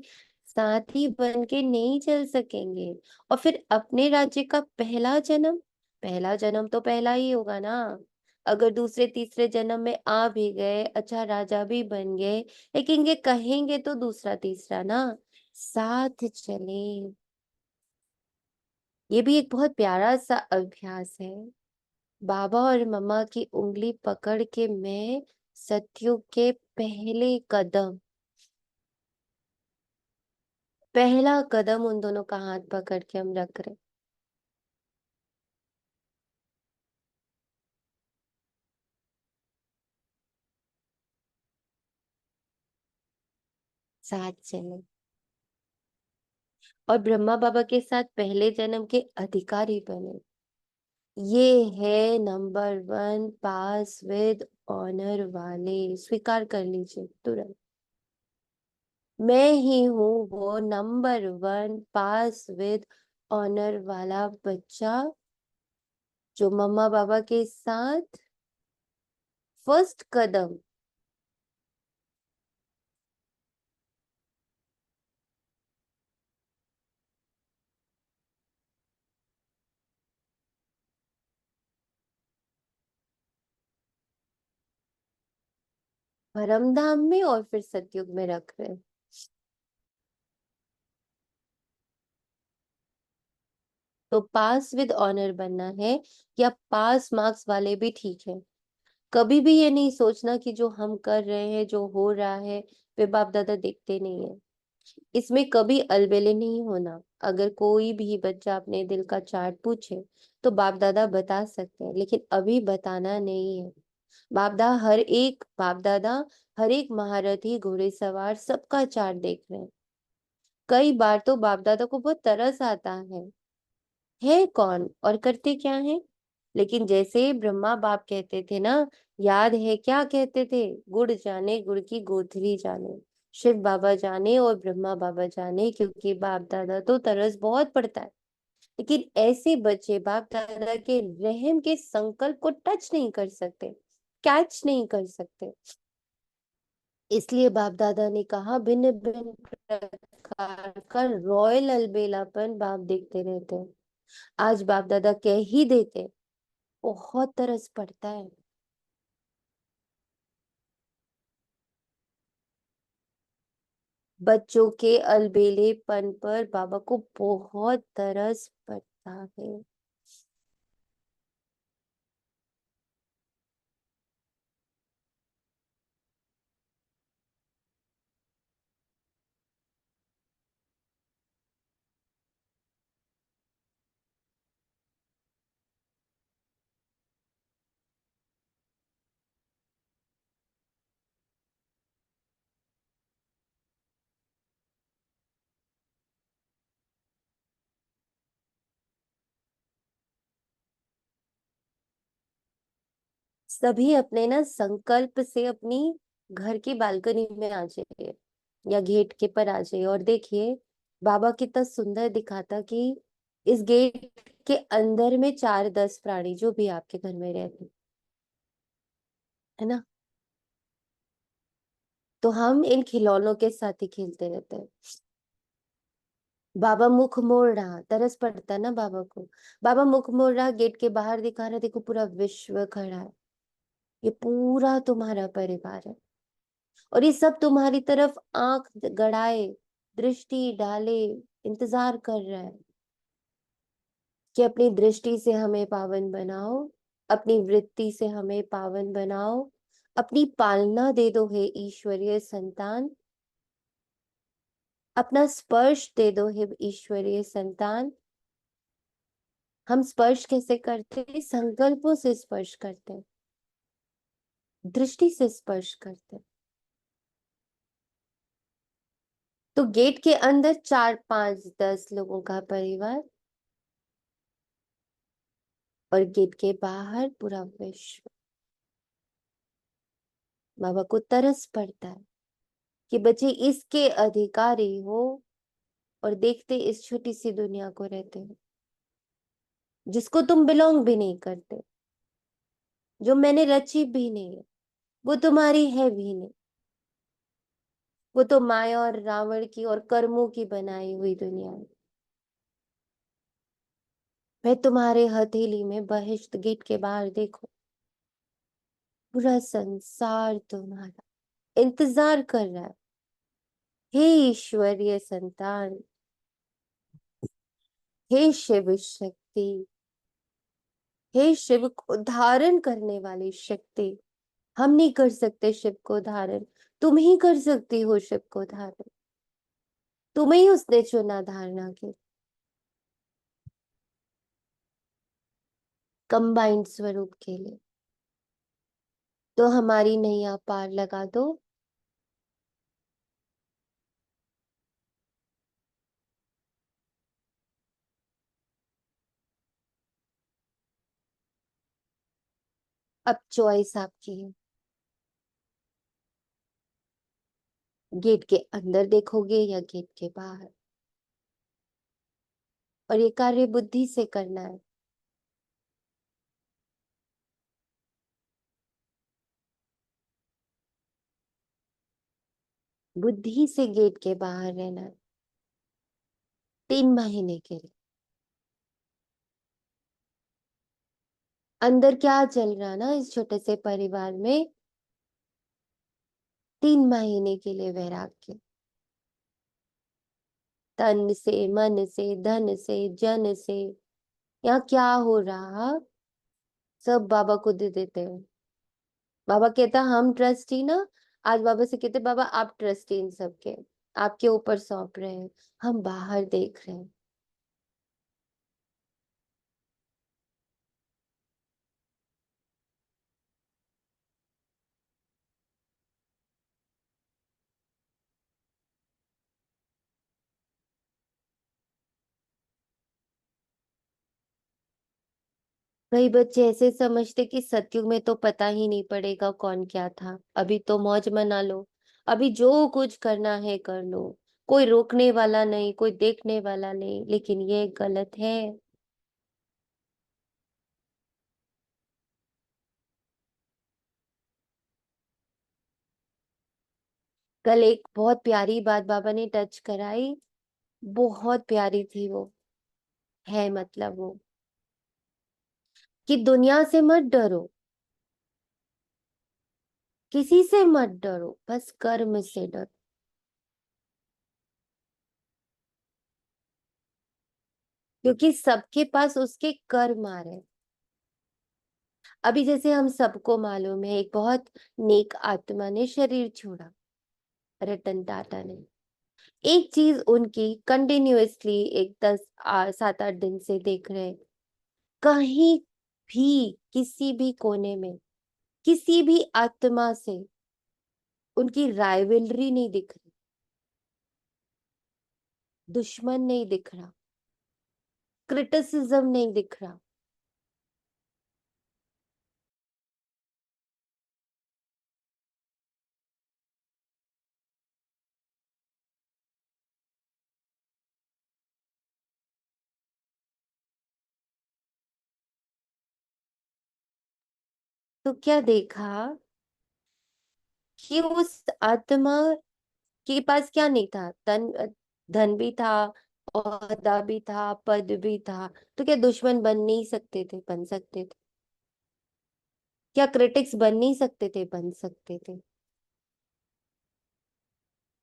साथी बन के नहीं चल सकेंगे। और फिर अपने राज्य का पहला जन्म तो पहला ही होगा ना। अगर दूसरे तीसरे जन्म में आ भी गए, अच्छा राजा भी बन गए, लेकिन ये कहेंगे तो दूसरा तीसरा ना, साथ चले। ये भी एक बहुत प्यारा सा अभ्यास है। बाबा और मम्मा की उंगली पकड़ के मैं सत्युग के पहला कदम उन दोनों का हाथ पकड़ के हम रख रहे, साथ चले। और ब्रह्मा बाबा के साथ पहले जन्म के अधिकारी बने। ये है नंबर 1 पास विद ऑनर वाले। स्वीकार कर लीजिए तुरंत, मैं ही हूँ वो नंबर 1 पास विद ऑनर वाला बच्चा, जो मम्मा बाबा के साथ फर्स्ट कदम परमधाम में और फिर सतयुग में रख रहे हैं। तो पास विद ऑनर बनना है, या पास मार्क्स वाले भी ठीक है। कभी भी ये नहीं सोचना कि जो हम कर रहे हैं, जो हो रहा है, वे बाप दादा देखते नहीं है। इसमें कभी अलबेले नहीं होना। अगर कोई भी बच्चा अपने दिल का चार्ट पूछे तो बाप दादा बता सकते हैं, लेकिन अभी बताना नहीं है। बाप दादा हर एक महारथी, घुड़सवार सबका चार्ट देख रहे हैं। कई बार तो बाप दादा को बहुत तरस आता है कौन और करते क्या है। लेकिन जैसे ब्रह्मा बाप कहते थे ना, याद है क्या कहते थे? गुड़ जाने गुड़ की गोथरी जाने, शिव बाबा जाने और ब्रह्मा बाबा जाने, क्योंकि बाप दादा तो तरस बहुत पड़ता है। लेकिन ऐसे बच्चे बाप दादा के रहम के संकल्प को टच नहीं कर सकते, कैच नहीं कर सकते। इसलिए बाप दादा ने कहा, भिन्न भिन्न प्रकार का रॉयल अलबेलापन बाप देखते रहते हैं। आज बाप दादा कह ही देते, बहुत तरस पड़ता है। बच्चों के अलबेलेपन पर बाबा को बहुत तरस पड़ता है। सभी अपने ना संकल्प से अपनी घर की बालकनी में आ जाइए या गेट के पर आ जाइए, और देखिए बाबा कितना सुंदर दिखाता कि इस गेट के अंदर में 4-10 प्राणी जो भी आपके घर में रहते है ना, तो हम इन खिलौनों के साथ ही खेलते रहते हैं। बाबा मुख मोड़ रहा, तरस पड़ता ना बाबा को। बाबा मुख मोड़ रहा, गेट के बाहर दिखा रहा, देखो पूरा विश्व खड़ा है, ये पूरा तुम्हारा परिवार है, और ये सब तुम्हारी तरफ आंख गड़ाए, दृष्टि डाले, इंतजार कर रहा है कि अपनी दृष्टि से हमें पावन बनाओ, अपनी वृत्ति से हमें पावन बनाओ, अपनी पालना दे दो हे ईश्वरीय संतान, अपना स्पर्श दे दो हे ईश्वरीय संतान। हम स्पर्श कैसे करते हैं? संकल्पों से स्पर्श करते हैं, दृष्टि से स्पर्श करते हैं। तो गेट के अंदर 4-5-10 लोगों का परिवार, और गेट के बाहर पूरा विश्व। बाबा को तरस पड़ता है कि बच्चे इसके अधिकारी हो, और देखते इस छोटी सी दुनिया को रहते हो, जिसको तुम बिलोंग भी नहीं करते, जो मैंने रची भी नहीं है, वो तुम्हारी है भी नहीं। वो तो माया और रावण की और कर्मों की बनाई हुई दुनिया है। मैं तुम्हारे हथेली में बहिश्त गेट के बाहर देखो, पूरा संसार तुम्हारा इंतजार कर रहा है। हे ईश्वरीय संतान, हे शिव शक्ति, हे शिव को धारण करने वाली शक्ति। हम नहीं कर सकते शिव को धारण, तुम ही कर सकती हो शिव को धारण। तुम्हें ही उसने चुना धारणा के कंबाइंड स्वरूप के लिए। तो हमारी नैया पार लगा दो। अब चॉइस आपकी है, गेट के अंदर देखोगे या गेट के बाहर। और ये कार्य बुद्धि से करना है। बुद्धि से गेट के बाहर रहना है 3 महीने के लिए। अंदर क्या चल रहा ना इस छोटे से परिवार में, 3 महीने के लिए वैराग्य। तन से, मन से, धन से, जन से, यहाँ क्या हो रहा सब बाबा को दे देते हैं। बाबा कहता हम ट्रस्टी ना, आज बाबा से कहते बाबा आप ट्रस्टी इन सबके, आपके ऊपर सौंप रहे हैं, हम बाहर देख रहे हैं। कई बच्चे ऐसे समझते कि सतयुग में तो पता ही नहीं पड़ेगा कौन क्या था, अभी तो मौज मना लो, अभी जो कुछ करना है कर लो, कोई रोकने वाला नहीं, कोई देखने वाला नहीं। लेकिन ये गलत है। कल एक बहुत प्यारी बात बाबा ने टच कराई, बहुत प्यारी थी वो, है मतलब वो, कि दुनिया से मत डरो, किसी से मत डरो, बस कर्म से डरो। क्योंकि सबके पास उसके कर्म आ रहे हैं। अभी जैसे हम सबको मालूम है, एक बहुत नेक आत्मा ने शरीर छोड़ा, रतन टाटा ने। एक चीज उनकी कंटिन्यूअसली एक 7-8 दिन से देख रहे हैं, कहीं भी किसी भी कोने में किसी भी आत्मा से उनकी राइवलरी नहीं दिख रही, दुश्मन नहीं दिख रहा, क्रिटिसिज्म नहीं दिख रहा। तो क्या देखा कि उस आत्मा के पास क्या नहीं था, धन भी था, ओहदा भी था, पद भी था, तो क्या दुश्मन बन नहीं सकते थे? बन सकते थे। क्या क्रिटिक्स बन नहीं सकते थे? बन सकते थे।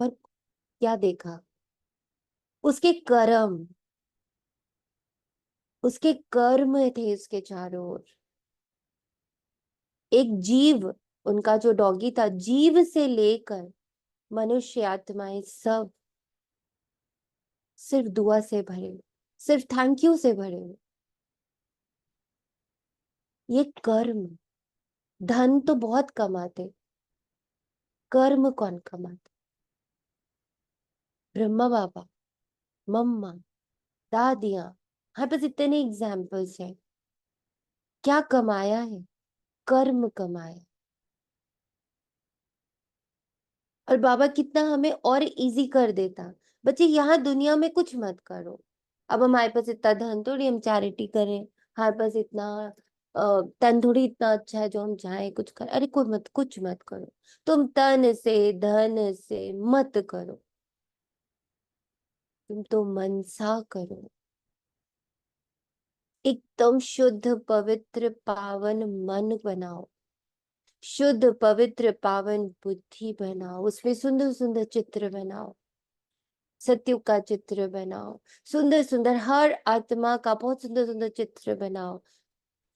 पर क्या देखा? उसके कर्म, उसके कर्म थे उसके चारों ओर। एक जीव, उनका जो डॉगी था, जीव से लेकर मनुष्य आत्माएं सब सिर्फ दुआ से भरे, सिर्फ थैंक यू से भरे हुए। ये कर्म, धन तो बहुत कमाते, कर्म कौन कमाते? ब्रह्मा बाबा, मम्मा, दादियां, हाँ बस इतने एग्जाम्पल्स हैं। क्या कमाया है? कर्म कमाया। और बाबा कितना हमें और इजी कर देता, बच्चे यहाँ दुनिया में कुछ मत करो। अब हमारे पास इतना धन थोड़ी हम चैरिटी करें, हमारे पास इतना तन थोड़ी इतना अच्छा है जो हम चाहे कुछ कर। अरे कोई मत, कुछ मत करो, तुम तन से धन से मत करो, तुम तो मन सा करो। एकदम शुद्ध पवित्र पावन मन बनाओ, शुद्ध पवित्र पावन बुद्धि बनाओ, उसमें सुंदर सुंदर चित्र बनाओ, सत्युग का चित्र बनाओ, सुंदर सुंदर हर आत्मा का बहुत सुंदर सुंदर चित्र बनाओ,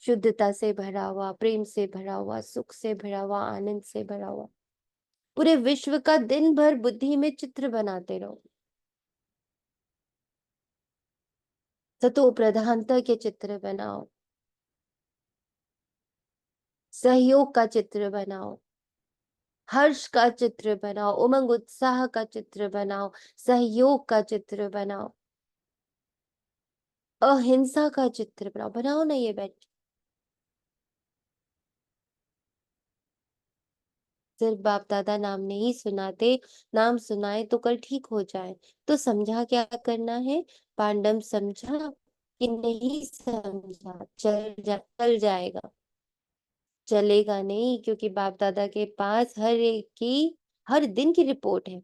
शुद्धता से भरा हुआ, प्रेम से भरा हुआ, सुख से भरा हुआ, आनंद से भरा हुआ। पूरे विश्व का दिन भर बुद्धि में चित्र बनाते रहो। सतो प्रधानता के चित्र बनाओ, सहयोग का चित्र बनाओ, हर्ष का चित्र बनाओ, उमंग उत्साह का चित्र बनाओ, सहयोग का चित्र बनाओ, अहिंसा का चित्र बनाओ। बनाओ ना ये बैठ। सिर्फ बाप दादा नाम नहीं सुनाते, नाम सुनाए तो कल ठीक हो जाए। तो समझा क्या करना है? पांडव समझा कि नहीं समझा, चल जाएगा, चलेगा नहीं, क्योंकि बाप दादा के पास हर एक की हर दिन की रिपोर्ट है।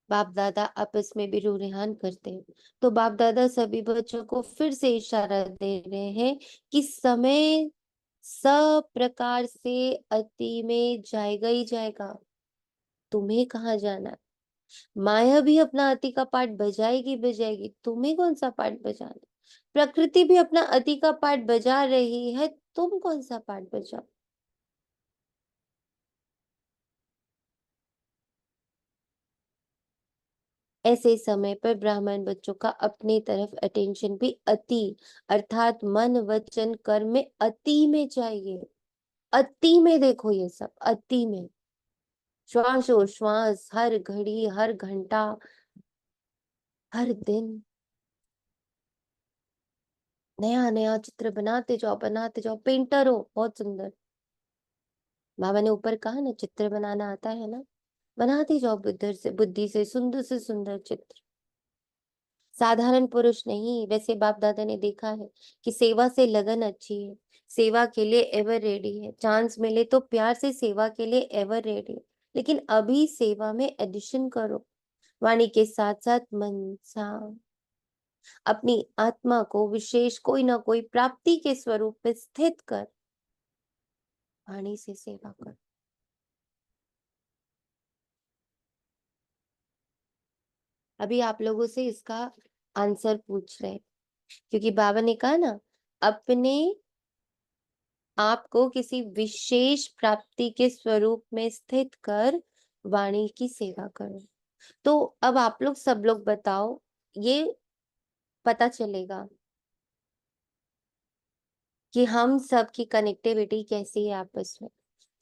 बाप दादा आपस में भी रूरेहान करते हैं। तो बाप दादा सभी बच्चों को फिर से इशारा दे रहे हैं कि समय सब प्रकार से अति में जाएगा ही जाएगा, तुम्हें कहाँ जाना है? माया भी अपना अति का पार्ट बजाएगी बजाएगी, तुम्हें कौन सा पार्ट बजाना है? प्रकृति भी अपना अति का पार्ट बजा रही है, तुम कौन सा पार्ट बजाओ? ऐसे समय पर ब्राह्मण बच्चों का अपनी तरफ अटेंशन भी अति अर्थात मन वचन कर्म में अति में चाहिए। अति में देखो, ये सब अति में, श्वासोश्वास, हर घड़ी, हर घंटा, हर दिन नया नया चित्र बनाते जाओ, बनाते जाओ। पेंटर हो, बहुत सुंदर। बाबा ने ऊपर कहा ना, चित्र बनाना आता है ना, बनाते जाओ बुद्धि से सुंदर चित्र। साधारण पुरुष नहीं, वैसे बाप दादा ने देखा है कि सेवा से लगन अच्छी है, सेवा के लिए एवर रेडी है, चांस मिले तो प्यार से सेवा के लिए एवर रेडी है। लेकिन अभी सेवा में एडिशन करो, वाणी के साथ साथ मन सा अपनी आत्मा को विशेष कोई ना कोई प्राप्ति के स्वरूप में स्थित कर वाणी से सेवा कर। अभी आप लोगों से इसका आंसर पूछ रहे हैं, क्योंकि बाबा ने कहा ना, अपने आपको किसी विशेष प्राप्ति के स्वरूप में स्थित कर वाणी की सेवा करो। तो अब आप लोग सब लोग बताओ, ये पता चलेगा कि हम सब की कनेक्टिविटी कैसी है आपस में।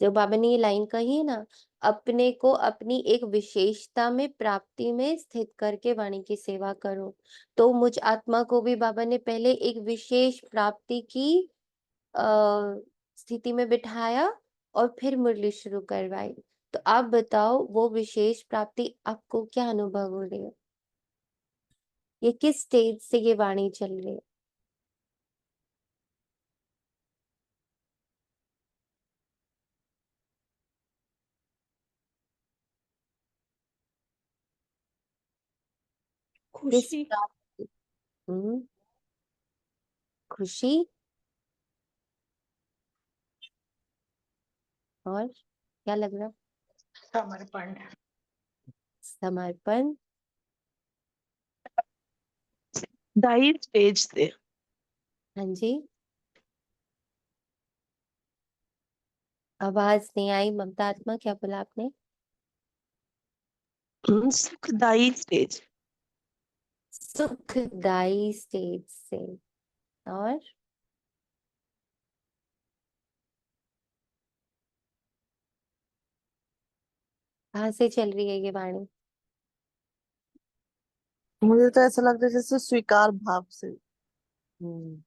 जो बाबा ने ये लाइन कही है ना, अपने को अपनी एक विशेषता में प्राप्ति में स्थित करके वाणी की सेवा करो। तो मुझ आत्मा को भी बाबा ने पहले एक विशेष प्राप्ति की स्थिति में बिठाया और फिर मुरली शुरू करवाई। तो आप बताओ, वो विशेष प्राप्ति आपको क्या अनुभव हो रही है? ये किस स्टेज से ये वाणी चल रही है? किस खुशी। प्राप्ति? हम्म, खुशी। और क्या लग रहा? समर्पण। समर्पण। दाई स्टेज से। हाँ जी, आवाज नहीं आई। ममता आत्मा, क्या बोला आपने? सुखदाई स्टेज। सुखदाई स्टेज से। और कहाँ से चल रही है ये वाणी? मुझे तो ऐसा लगता है जैसे स्वीकार भाव से। हम्म,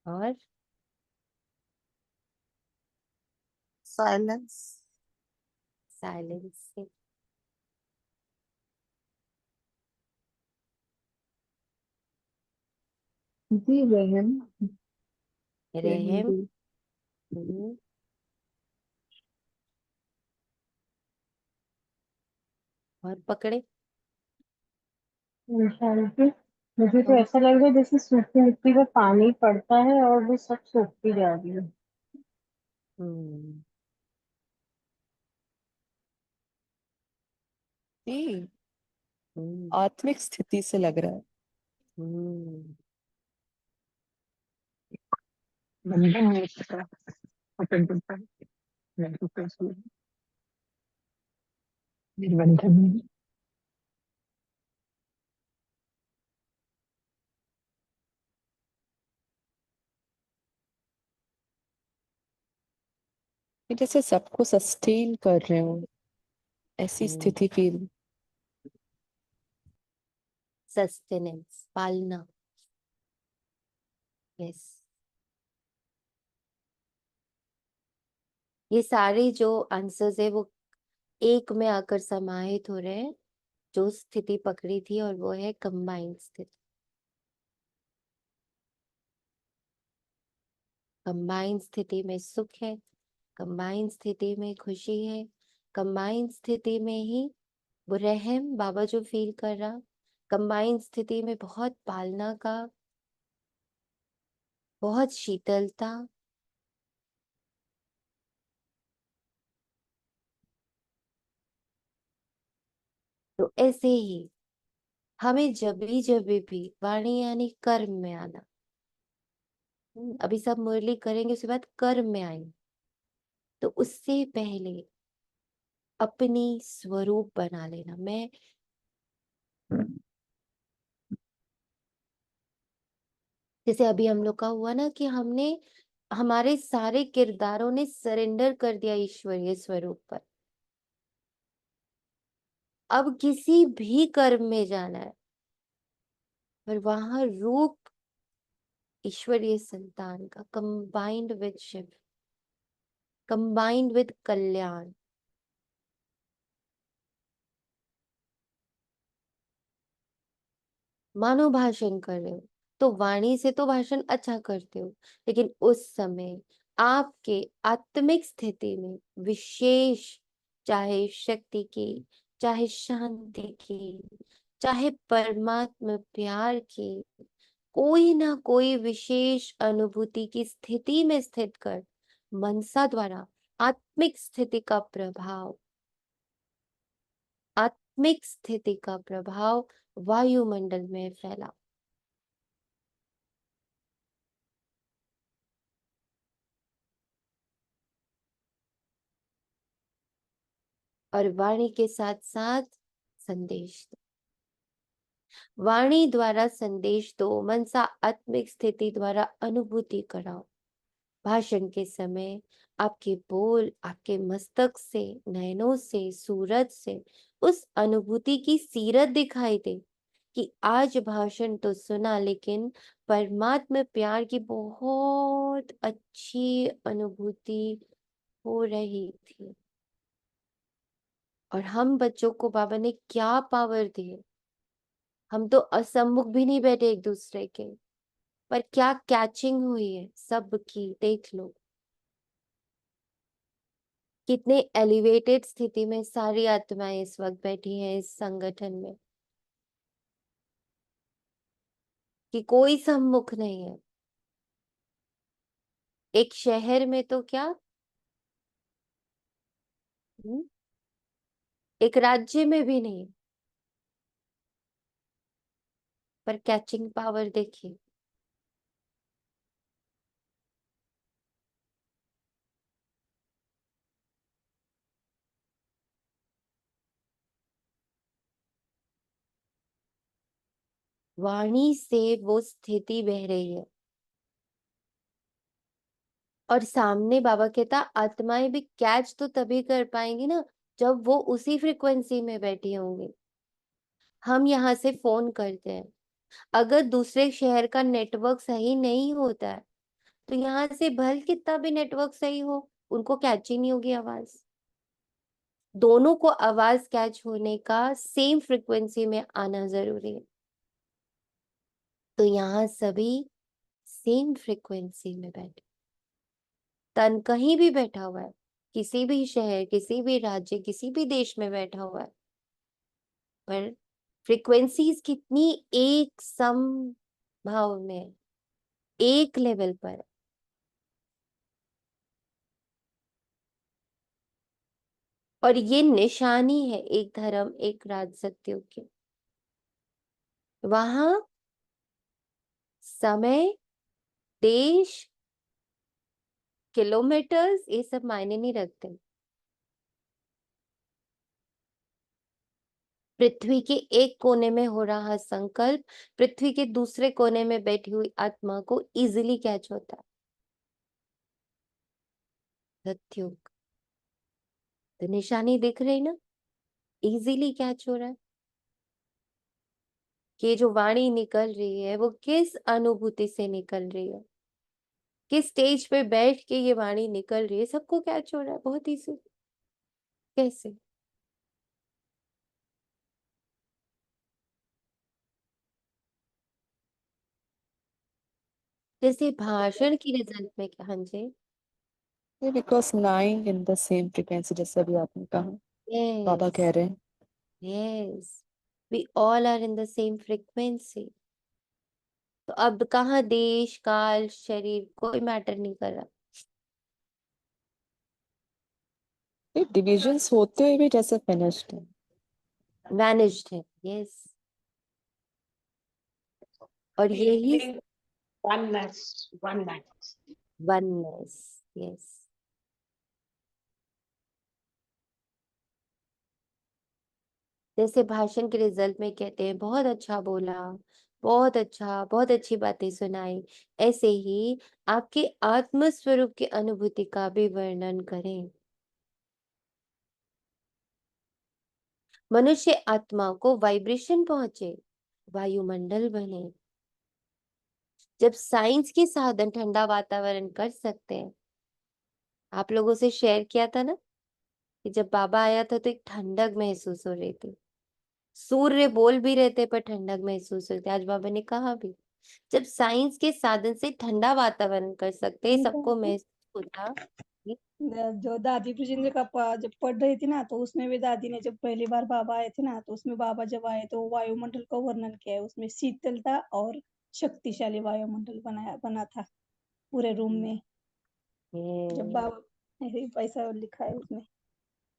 और साइलेंस। साइलेंस से। जी रहम। रहम रहम। जी। हम्म, और पकड़े। शांति। मुझे तो और ऐसा लग रहा है जैसे सूखी मिट्टी पे पानी पड़ता है और वो सब सूखती जा रही है। हम्म, जी, हम्म, आत्मिक स्थिति से लग रहा है। हम्म, बंधन मुक्त का स्वतंत्रता, निर्बंधन। ये जैसे सबको सस्टेन कर रहे हो, ऐसी स्थिति फील। सस्टेनेंस, पालना। यस, ये सारे जो आंसर्स है वो एक में आकर समाहित हो रहे हैं, जो स्थिति पकड़ी थी, और वो है कंबाइंड स्थिति। कंबाइंड स्थिति में सुख है, कंबाइंड स्थिति में खुशी है, कंबाइंड स्थिति में ही वो रहम बाबा जो फील कर रहा, कंबाइंड स्थिति में बहुत पालना का, बहुत शीतलता। तो ऐसे ही हमें जब भी वाणी यानी कर्म में आना, अभी सब मुरली करेंगे उसके बाद कर्म में आएंगे, तो उससे पहले अपनी स्वरूप बना लेना। मैं जैसे अभी हम लोग का हुआ ना कि हमने हमारे सारे किरदारों ने सरेंडर कर दिया ईश्वरीय स्वरूप पर। अब किसी भी कर्म में जाना है, पर वहां रूप ईश्वरीय संतान का, combined with Shiv, combined with कल्याण। मानो भाषण कर रहे हो, तो वाणी से तो भाषण अच्छा करते हो, लेकिन उस समय आपके आत्मिक स्थिति में विशेष, चाहे शक्ति की, चाहे शांति की, चाहे परमात्मा प्यार की, कोई ना कोई विशेष अनुभूति की स्थिति में स्थित कर मनसा द्वारा आत्मिक स्थिति का प्रभाव, आत्मिक स्थिति का प्रभाव वायुमंडल में फैला। और वाणी के साथ साथ संदेश दो, वाणी द्वारा संदेश दो, मनसा आत्मिक स्थिति द्वारा अनुभूति कराओ। भाषण के समय आपके बोल, आपके मस्तक से, नयनों से, सूरज से उस अनुभूति की सीरत दिखाई दे कि आज भाषण तो सुना, लेकिन परमात्मा प्यार की बहुत अच्छी अनुभूति हो रही थी। और हम बच्चों को बाबा ने क्या पावर दी है, हम तो असम्मुख भी नहीं बैठे एक दूसरे के, पर क्या कैचिंग हुई है सबकी, देख लो कितने एलिवेटेड स्थिति में सारी आत्माएं इस वक्त बैठी हैं इस संगठन में, कि कोई सम्मुख नहीं है। एक शहर में तो क्या, हम्म, एक राज्य में भी नहीं, पर कैचिंग पावर देखिए। वाणी से वो स्थिति बह रही है, और सामने बाबा कहता आत्माएं भी कैच तो तभी कर पाएंगी ना जब वो उसी फ्रिक्वेंसी में बैठी होंगी। हम यहाँ से फोन करते हैं, अगर दूसरे शहर का नेटवर्क सही नहीं होता है, तो यहाँ से भले कितना भी नेटवर्क सही हो, उनको कैच ही नहीं होगी आवाज। दोनों को आवाज कैच होने का सेम फ्रिक्वेंसी में आना जरूरी है। तो यहाँ सभी सेम फ्रिक्वेंसी में बैठे, तन कहीं भी बैठा हुआ है, किसी भी शहर, किसी भी राज्य, किसी भी देश में बैठा हुआ है, पर फ्रीक्वेंसीज कितनी एक सम भाव में, एक लेवल पर। और ये निशानी है एक धर्म एक राज सत्युग की। वहां समय, देश, किलोमीटर्स ये सब मायने नहीं रखते। पृथ्वी के एक कोने में हो रहा संकल्प पृथ्वी के दूसरे कोने में बैठी हुई आत्मा को इजीली कैच होता है। सत्युग तो निशानी दिख रही ना, इजीली कैच हो रहा है कि जो वाणी निकल रही है वो किस अनुभूति से निकल रही है, किस स्टेज पे बैठ के ये वाणी निकल रही है, सबको कैच हो रहा है बहुत इजी। कैसे? जैसे भाषण की रिजल्ट में क्या, हाँ जी, because knowing in the same frequency, जैसे अभी आपने कहा, बाबा यस कह रहे हैं। Yes, we all are in the same frequency. तो अब कहाँ देश काल शरीर कोई मैटर नहीं कर रहा। ये डिविजन्स होते हुए भी जैसे फिनिश्ड है। वैनिश्ड है, यस। और यही oneness, oneness. Oneness, yes. जैसे भाषण के रिजल्ट में कहते हैं बहुत अच्छा बोला, बहुत अच्छा, बहुत अच्छी बातें सुनाई, ऐसे ही आपके आत्म स्वरूप की अनुभूति का भी वर्णन करें। मनुष्य आत्मा को वाइब्रेशन पहुंचे, वायुमंडल बने। जब साइंस के साधन ठंडा वातावरण कर सकते हैं, आप लोगों से शेयर किया था ना कि जब बाबा आया था तो एक ठंडक महसूस हो रही थी, सूर्य बोल भी रहे थे पर ठंडक महसूस होती थी। आज बाबा ने कहा भी, जब साइंस के साधन से ठंडा वातावरण कर सकते हैं, सबको महसूस होता कि जो दादी बृजेंद्र का जब पढ़ रही थी ना, तो उसमें भी दादी ने जब पहली बार बाबा आए थे ना, तो उसमें बाबा जब आए तो वायुमंडल का वर्णन किया है, उसमें शीतलता और शक्तिशाली वायुमंडल बना था पूरे रूम में। जब बाबा ऐसे ही पैसा लिखा है उसमें,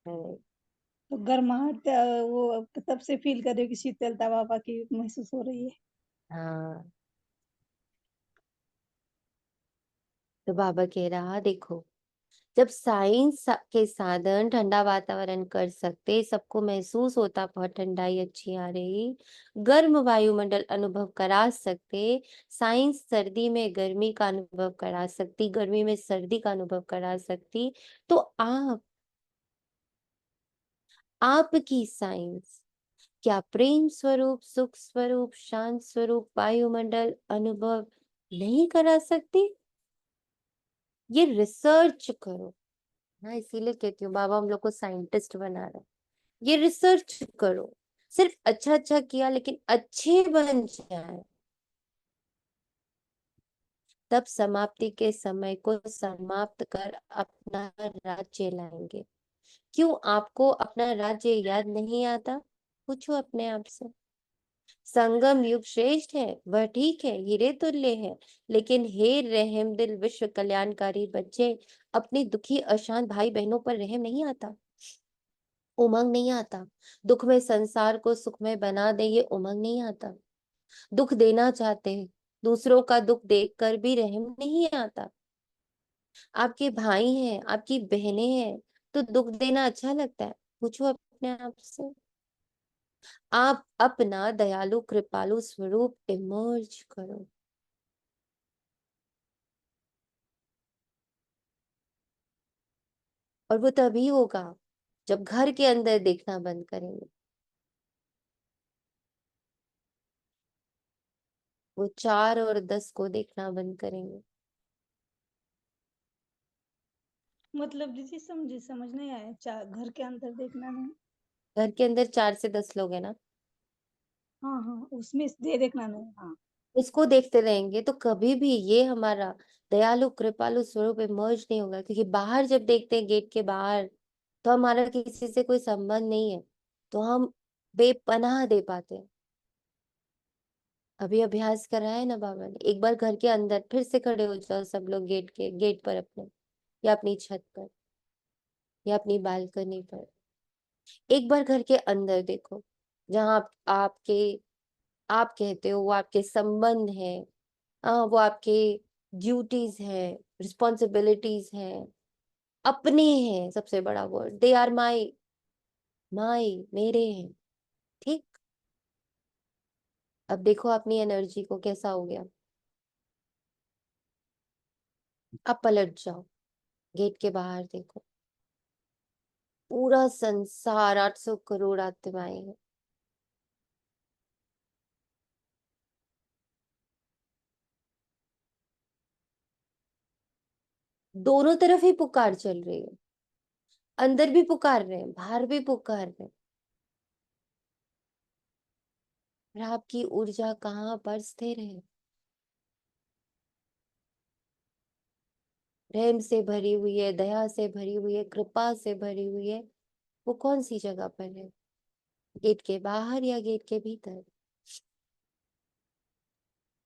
तो गर्माहट वो तब से फील कर रही हूँ कि शीतलता बाबा की महसूस हो रही है। हाँ, तो बाबा कह रहा देखो, जब साइंस के साधन ठंडा वातावरण कर सकते, सबको महसूस होता बहुत ठंडाई अच्छी आ रही, गर्म वायुमंडल अनुभव करा सकते, साइंस सर्दी में गर्मी का अनुभव करा सकती, गर्मी में सर्दी का अनुभव करा सकती, तो आपकी साइंस क्या प्रेम स्वरूप, सुख स्वरूप, शांत स्वरूप वायुमंडल अनुभव नहीं करा सकती? ये रिसर्च करो ना, इसीलिए कहती हूँ बाबा हम लोग को साइंटिस्ट बना रहा है। ये रिसर्च करो, सिर्फ अच्छा अच्छा किया लेकिन अच्छे बन जाए, तब समाप्ति के समय को समाप्त कर अपना राज्य लाएंगे। क्यों आपको अपना राज्य याद नहीं आता? पूछो अपने आप से। संगम युग श्रेष्ठ है, वह ठीक है, हीरे तुल्य है, लेकिन हे रहम दिल विश्व कल्याणकारी बच्चे, अपने दुखी अशांत भाई बहनों पर रहम नहीं आता, उमंग नहीं आता। दुख में संसार को सुखमय बना दे, ये उमंग नहीं आता। दुख देना चाहते हैं, दूसरों का दुख देखकर भी रहम नहीं आता। आपके भाई हैं, आपकी बहनें हैं, तो दुख देना अच्छा लगता है? पूछो अपने आप से। आप अपना दयालु कृपालु स्वरूप इमर्ज करो, और वो तभी होगा जब घर के अंदर देखना बंद करेंगे। वो 4 और 10 को देखना बंद करेंगे। मतलब दीदी समझ नहीं आया, घर के अंदर देखना नहीं। घर के अंदर 4 से 10 लोग हैं ना, हाँ हाँ, उसमें देखना नहीं। हाँ, उसको देखते रहेंगे तो कभी भी ये हमारा दयालु कृपालु स्वरूप इमर्ज नहीं होगा। क्योंकि बाहर जब देखते हैं गेट के बाहर, तो हमारा किसी से कोई संबंध नहीं है, तो हम बेपनाह दे पाते हैं। अभी अभ्यास कराया है ना बाबा ने, एक बार घर के अंदर फिर से खड़े हो जाओ सब लोग गेट पर अपने, या अपनी छत पर, या अपनी बालकनी पर। एक बार घर के अंदर देखो, जहां आप कहते हो वो आपके संबंध है, वो आपके ड्यूटीज है, रिस्पॉन्सिबिलिटीज है, अपने हैं। सबसे बड़ा वर्ड, दे आर माई, मेरे हैं। ठीक, अब देखो अपनी एनर्जी को कैसा हो गया। अब पलट जाओ, गेट के बाहर देखो, पूरा संसार 800 करोड़ आत्माएं हैं। दोनों तरफ ही पुकार चल रही है, अंदर भी पुकार रहे हैं, बाहर भी पुकार रहे हैं। और आपकी ऊर्जा कहाँ पर स्थिर है? प्रेम से भरी हुई है, दया से भरी हुई है, कृपा से भरी हुई है। वो कौन सी जगह पर है? गेट के बाहर या गेट के भीतर?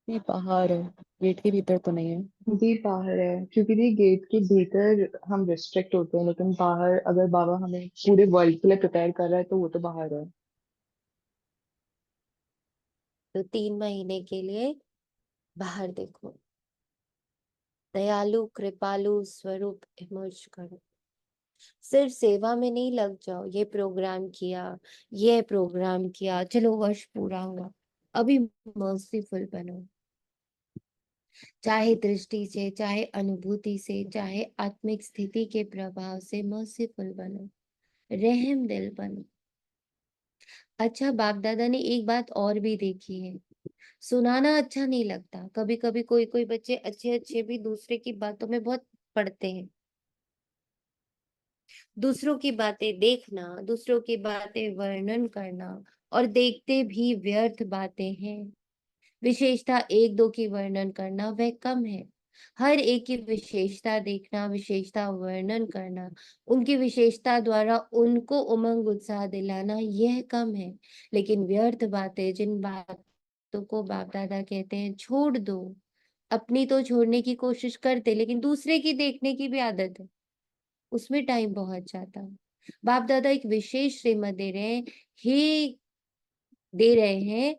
ये बाहर है, गेट के भीतर तो नहीं है। दी बाहर है, क्योंकि दी गेट के भीतर हम रिस्ट्रिक्ट होते हैं, लेकिन बाहर अगर बाबा हमें पूरे वर्ल्ड के लिए प्रिपेयर कर रहा है तो वो तो बाहर है। तो 3 महीने के लिए बाहर देखो, दयालु कृपालु स्वरूप इमर्ज करो। सिर्फ सेवा में नहीं लग जाओ, ये प्रोग्राम किया, ये प्रोग्राम किया, चलो वर्ष पूरा हुआ, अभी मर्सीफुल बनो। चाहे दृष्टि से, चाहे अनुभूति से, चाहे आत्मिक स्थिति के प्रभाव से मर्सीफुल बनो, रहम दिल बनो। अच्छा, बाप दादा ने एक बात और भी देखी है, सुनाना अच्छा नहीं लगता। कभी कभी कोई कोई बच्चे अच्छे अच्छे भी दूसरे की बातों में बहुत पड़ते हैं। दूसरों की बातें देखना, दूसरों की बातें वर्णन करना और देखते भी व्यर्थ बातें हैं। विशेषता एक दो की वर्णन करना वह कम है। हर एक की विशेषता देखना, विशेषता वर्णन करना, उनकी विशेषता द्वारा उनको उमंग उत्साह दिलाना, यह कम है। लेकिन व्यर्थ बातें, जिन बातों को बाप दादा कहते हैं छोड़ दो, अपनी तो छोड़ने की कोशिश करते, लेकिन दूसरे की देखने की भी आदत है, उसमें टाइम बहुत जाता है। बाप दादा एक विशेष श्रीमत दे रहे हैं, ही दे रहे हैं,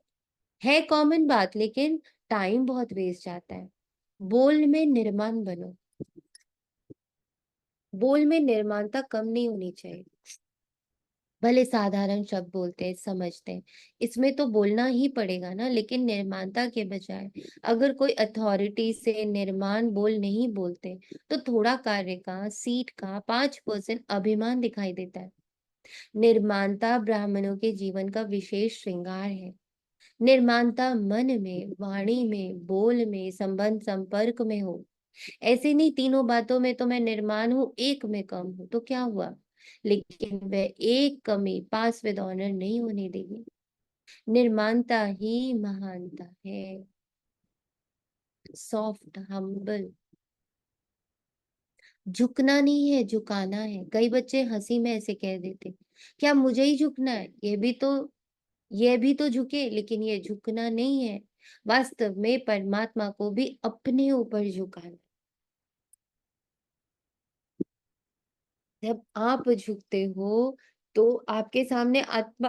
है कॉमन बात, लेकिन टाइम बहुत वेस्ट जाता है। बोल में निर्माण बनो। बोल में निर्माणता कम नहीं होनी चाहिए। भले साधारण शब्द बोलते हैं, समझते हैं, इसमें तो बोलना ही पड़ेगा ना, लेकिन निर्माणता के बजाय अगर कोई अथॉरिटी से निर्माण बोल नहीं बोलते तो थोड़ा कार्य का, सीट का 5% अभिमान दिखाई देता है। निर्माणता ब्राह्मणों के जीवन का विशेष श्रृंगार है। निर्माणता मन में, वाणी में, बोल में, संबंध संपर्क में हो। ऐसे नहीं तीनों बातों में तो मैं निर्माण हूं, एक में कम हूं तो क्या हुआ, लेकिन वह एक कमी पास विद ऑनर नहीं होने देगी। निर्माणता ही महानता है। सॉफ्ट, हम्बल, झुकना नहीं है, झुकाना है। कई बच्चे हंसी में ऐसे कह देते, क्या मुझे ही झुकना है? ये भी तो झुके, लेकिन ये झुकना नहीं है। वास्तव में परमात्मा को भी अपने ऊपर झुकाना। जब आप झुकते हो तो आपके सामने आत्मा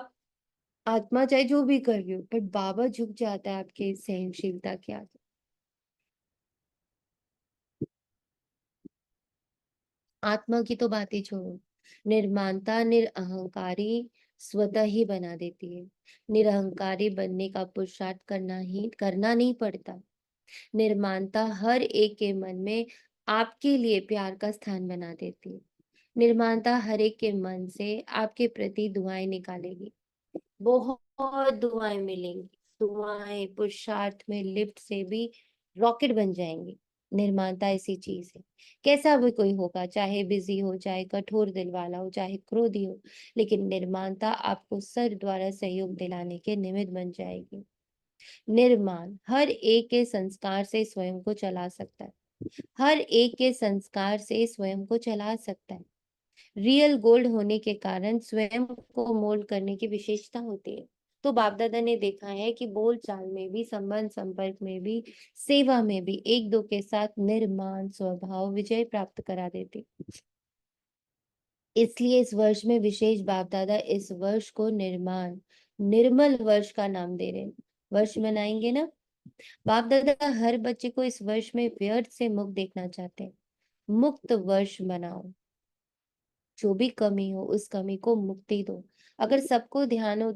आत्मा चाहे जो भी कर रही हो, पर बाबा झुक जाता है आपके सहनशीलता के आगे। आत्मा की तो बात ही छोड़ो, निर्मानता निरअहंकारी स्वतः ही बना देती है। निरअहंकारी बनने का पुरुषार्थ करना नहीं पड़ता। निर्माणता हर एक के मन में आपके लिए प्यार का स्थान बना देती है। निर्माणता हर एक के मन से आपके प्रति दुआएं निकालेगी। बहुत दुआएं मिलेंगी। दुआएं पुरुषार्थ में लिफ्ट से भी रॉकेट बन जाएंगी। निर्माणता ऐसी चीज है। कैसा भी कोई होगा, चाहे बिजी हो, चाहे कठोर दिल वाला हो, चाहे क्रोधी हो, लेकिन निर्माणता आपको सर द्वारा सहयोग दिलाने के निमित्त बन जाएगी। निर्माण हर एक के संस्कार से स्वयं को चला सकता है। हर एक के संस्कार से स्वयं को चला सकता है। रियल गोल्ड होने के कारण स्वयं को मोल्ड करने की विशेषता होती है। तो बाप दादा ने देखा है कि बोल चाल में भी, संबंध संपर्क में भी, सेवा में भी एक दो के साथ निर्माण स्वभाव विजय प्राप्त करा देते। इसलिए इस वर्ष में विशेष बाप दादा इस वर्ष को निर्माण, निर्मल वर्ष का नाम दे रहे हैं। वर्ष मनाएंगे ना, बाप दादा हर बच्चे को इस वर्ष में व्यर्थ से मुक्त देखना चाहते हैं। मुक्त वर्ष मनाओ। जो भी कमी हो उस कमी को मुक्ति दो। अगर सबको ध्यान हो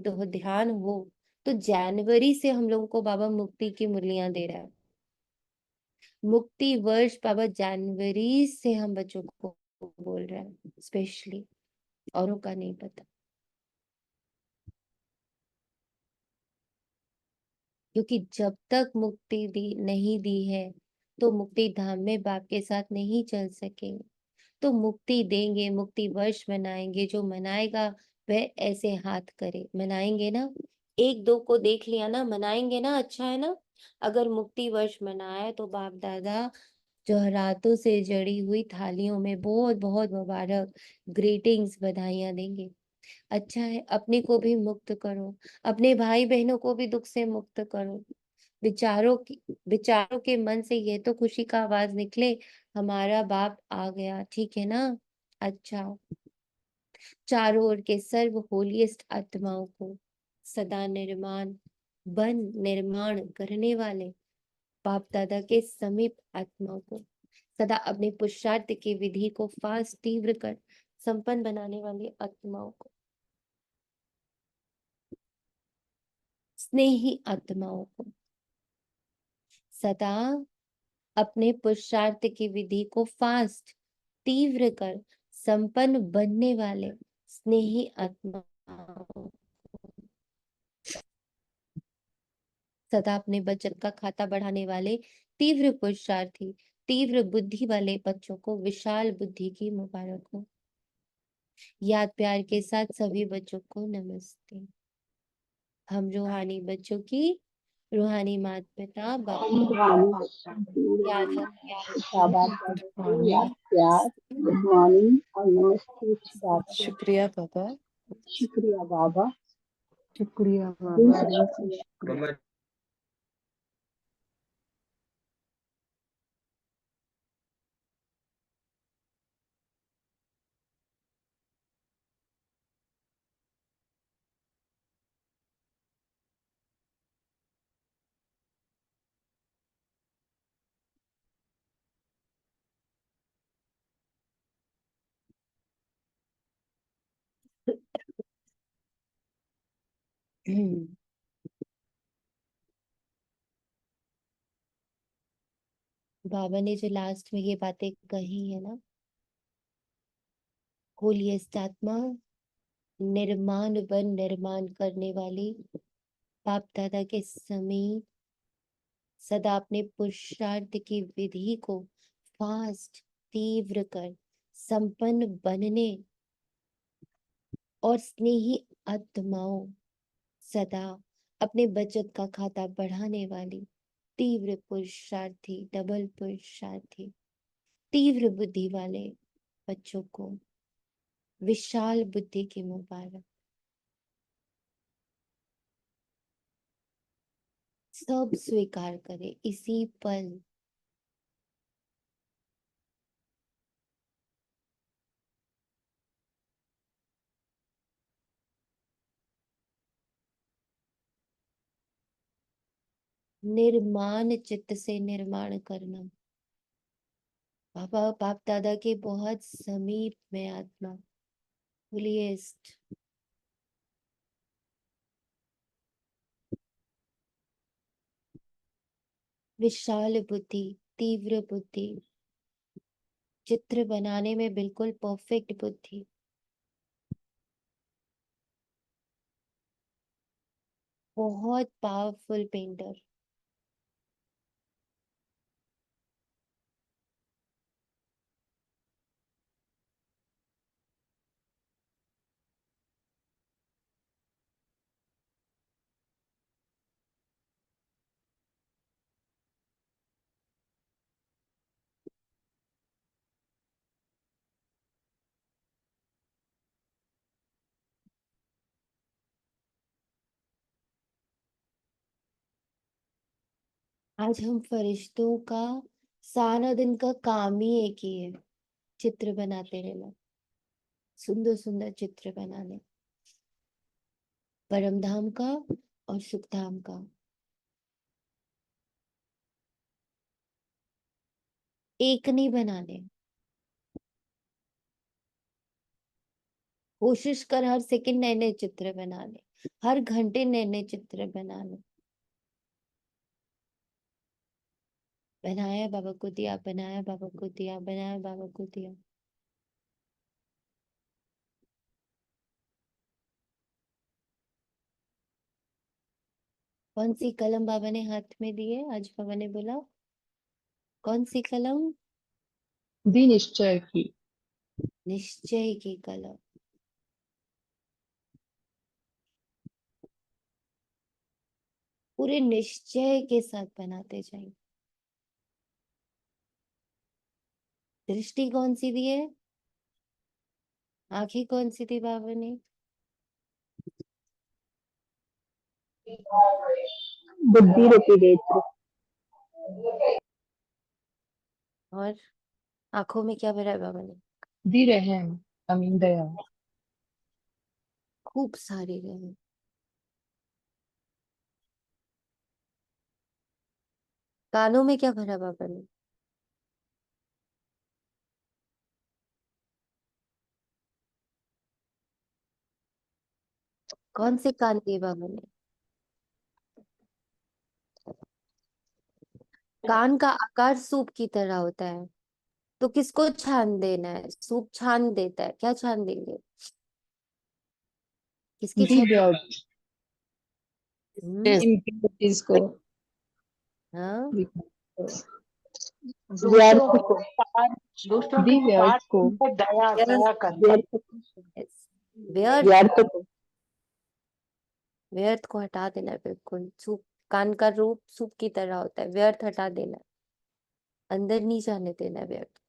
तो जनवरी से हम लोगों को बाबा मुक्ति की मुरलियां दे रहा है। मुक्ति वर्ष बाबा जनवरी से हम बच्चों को बोल रहे हैं स्पेशली। औरों का नहीं पता, क्योंकि जब तक मुक्ति नहीं दी है तो मुक्ति धाम में बाप के साथ नहीं चल सकेंगे। तो मुक्ति देंगे, मुक्ति वर्ष मनाएंगे, जो मनाएगा वह ऐसे हाथ करे, मनाएंगे ना, एक दो को देख लिया ना, मनाएंगे ना, अच्छा है ना। अगर मुक्ति वर्ष मनाए तो बाप दादा जौहरातों से जड़ी हुई थालियों में बहुत बहुत मुबारक, ग्रीटिंग्स, बधाइयां देंगे। अच्छा है, अपने को भी मुक्त करो, अपने भाई बहनों को भी दुख से मुक्त करो। विचारों के मन से ये तो खुशी का आवाज निकले, हमारा बाप आ गया, ठीक है ना। अच्छा, चारों ओर के सर्व होलीस्ट आत्माओं को, सदा निर्माण करने वाले बाप दादा के समीप आत्माओं को, सदा अपने पुरुषार्थ की विधि को फास्ट तीव्र कर संपन्न बनाने वाली आत्माओं को, स्नेही आत्माओं को, सदा अपने पुरुषार्थ की विधि को फास्ट तीव्र कर संपन्न बनने वाले स्नेही आत्माओं को, सदा अपने बचत का खाता बढ़ाने वाले तीव्र पुरुषार्थी, तीव्र बुद्धि वाले बच्चों को विशाल बुद्धि की मुबारक हो। याद प्यार के साथ सभी बच्चों को नमस्ते। हम रूहानी बच्चों की रूहानी माता पिता बाप याद मॉर्निंग। गुड मॉर्निंग और नमस्ते बाबा। शुक्रिया बाबा। शुक्रिया बाबा। शुक्रिया बाबा, दिल से शुक्रिया। बाबा ने जो लास्ट में ये बातें कही है ना, होलीएस्ट आत्मा, निर्माण वन निर्माण करने वाली बाप दादा के समीप सदा अपने पुरुषार्थ की विधि को फास्ट तीव्र कर संपन्न बनने और स्नेही आत्माओं, सदा अपने बचत का खाता बढ़ाने वाली तीव्र पुरुषार्थी, डबल पुरुषार्थी, तीव्र बुद्धि वाले बच्चों को विशाल बुद्धि की मुबारक। सब स्वीकार करे इसी पल। निर्माण चित्त से निर्माण करना। बाबा बाप दादा के बहुत समीप में आत्मा, होलीएस्ट, विशाल बुद्धि, तीव्र बुद्धि, चित्र बनाने में बिल्कुल परफेक्ट बुद्धि, बहुत पावरफुल पेंटर। आज हम फरिश्तों का सारा दिन का काम ही एक ही है, चित्र बनाते रहना, सुंदर सुंदर चित्र बनाने, परम धाम का और सुख धाम का। एक नहीं बनाने, कोशिश कर हर सेकंड नए नए चित्र बना ले, हर घंटे नए नए चित्र बना ले। बनाया बाबा को दिया, बनाया बाबा को दिया, बनाया बाबा को दिया। कौन सी कलम बाबा ने हाथ में दी है? आज बाबा ने बोला कौन सी कलम? दी निश्चय की। निश्चय की कलम। पूरे निश्चय के साथ बनाते जाएंगे। दृष्टि कौन सी दी है? आंखें कौन सी दी बाबा ने? बुद्धि रूपी नेत्र। और आंखों में क्या भरा है बाबा ने? दी रहम, अमीन दया। खूब सारी रहम। कानों में क्या भरा बाबा ने? कौन से कान दिए बाबा ने? कान का आकार सूप की तरह होता है, तो किसको छान देना है? सूप छान देता है, क्या छान देंगे? किसकी दी छान? व्यर्थ, इम्प्योरिटीज को, हाँ, व्यर्थ को। दूसरों दी के व्यर्थ पास को। उन पे दया व्यर्थ। दया करना। व्यर्थ को। व्यर्थ। व्यर्थ को। व्यर्थ को हटा देना है बिल्कुल। सूप, कान का रूप सूप की तरह होता है, व्यर्थ हटा देना है, अंदर नहीं जाने देना है व्यर्थ।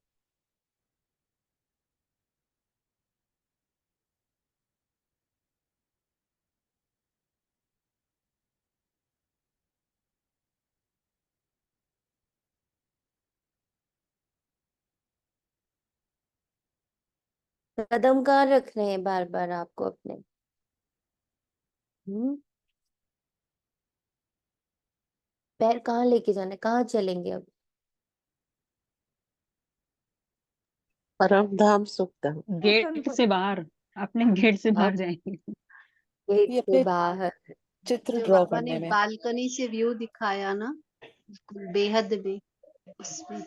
कदम कहाँ रख रहे हैं बार बार आपको अपने? पैर कहाँ लेके जाना है? कहाँ चलेंगे अब? परम धाम सुख धाम। गेट से बाहर, अपने गेट से हाँ, बाहर जाएंगे। गेट ये से अपने बाहर। चित्र जो ड्रॉ बाबा ने करने में। बालकनी से व्यू दिखाया ना, बेहद में, उसमें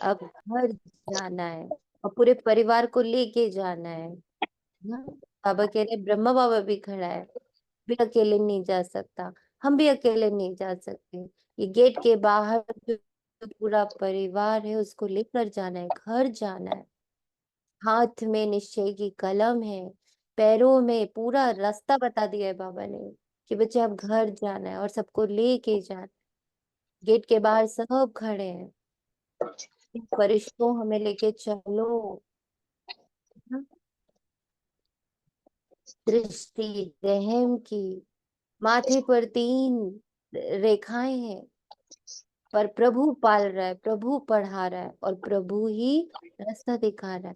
अब घर जाना है और पूरे परिवार को लेके जाना है ना? बाबा कह रहे ब्रह्मा बाबा भी खड़ा है, भी अकेले नहीं जा सकता, हम भी अकेले नहीं जा सकते। ये गेट के बाहर जो पूरा परिवार है उसको लेकर जाना है, घर जाना है। हाथ में निश्चय की कलम है, पैरों में पूरा रास्ता बता दिया है बाबा ने कि बच्चे अब घर जाना है और सबको लेके जाना है। गेट के बाहर सब खड़े हैं, फरिश्तों हमें लेके चलो। दृष्टि रहम की, माथे पर 3 रेखाएं हैं, पर प्रभु पाल रहा है, प्रभु पढ़ा रहा है और प्रभु ही रास्ता दिखा रहा है।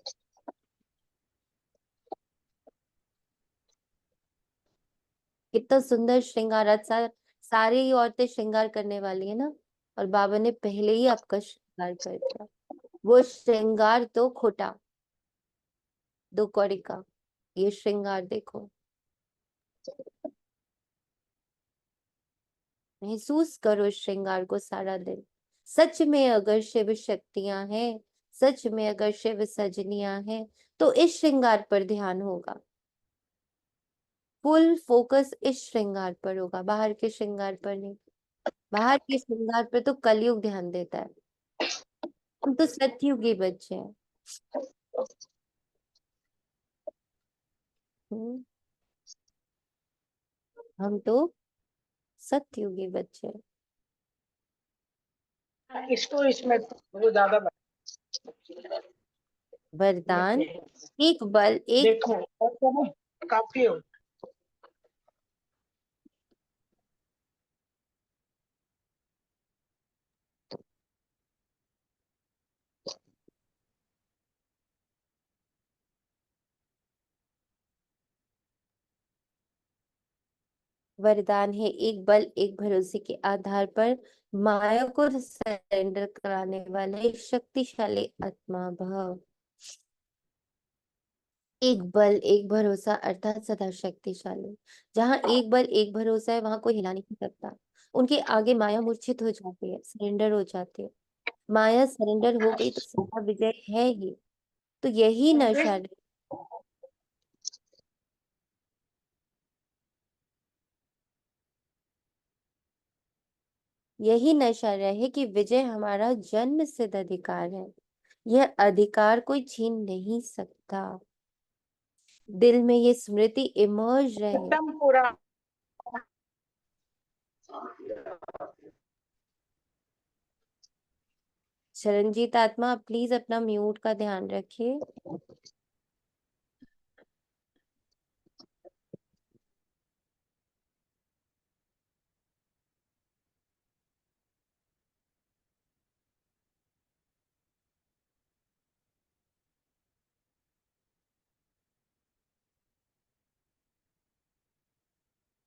कितना सुंदर श्रृंगार। आज सारी औरतें श्रृंगार करने वाली है ना, और बाबा ने पहले ही आपका श्रृंगार कर दिया। वो श्रृंगार तो खोटा, 2 कौड़ी का। ये श्रृंगार देखो, महसूस करो श्रृंगार को सारा दिन। सच में अगर शिव शक्तियां हैं, सच में अगर शिव सजनियां हैं, तो इस श्रृंगार पर ध्यान होगा। फुल फोकस इस श्रृंगार पर होगा, बाहर के श्रृंगार पर नहीं। बाहर के श्रृंगार पर तो कलयुग ध्यान देता है, हम तो सतयुगी बच्चे हैं। हम्म, हम तो सतयुगी बच्चे हैं। इसको इसमें वो ज्यादा वरदान, एक बल एक। देखो और तो ना काफी हो। वरदान है एक बल एक भरोसे के आधार पर माया को सरेंडर कराने वाला एक शक्तिशाली आत्मा भव। एक बल एक भरोसा अर्थात सदा शक्तिशाली। जहां एक बल एक भरोसा है वहां कोई हिला नहीं सकता। उनके आगे माया मूर्छित हो जाती है, सरेंडर हो जाती है। माया सरेंडर हो गई तो सदा विजय है ही। तो यही नशा यही नशा रहे कि विजय हमारा जन्म सिद्ध अधिकार है। यह अधिकार कोई छीन नहीं सकता। दिल में ये स्मृति इमर्ज रहे। एकदम पूरा शरणजीत आत्मा, प्लीज अपना म्यूट का ध्यान रखिए।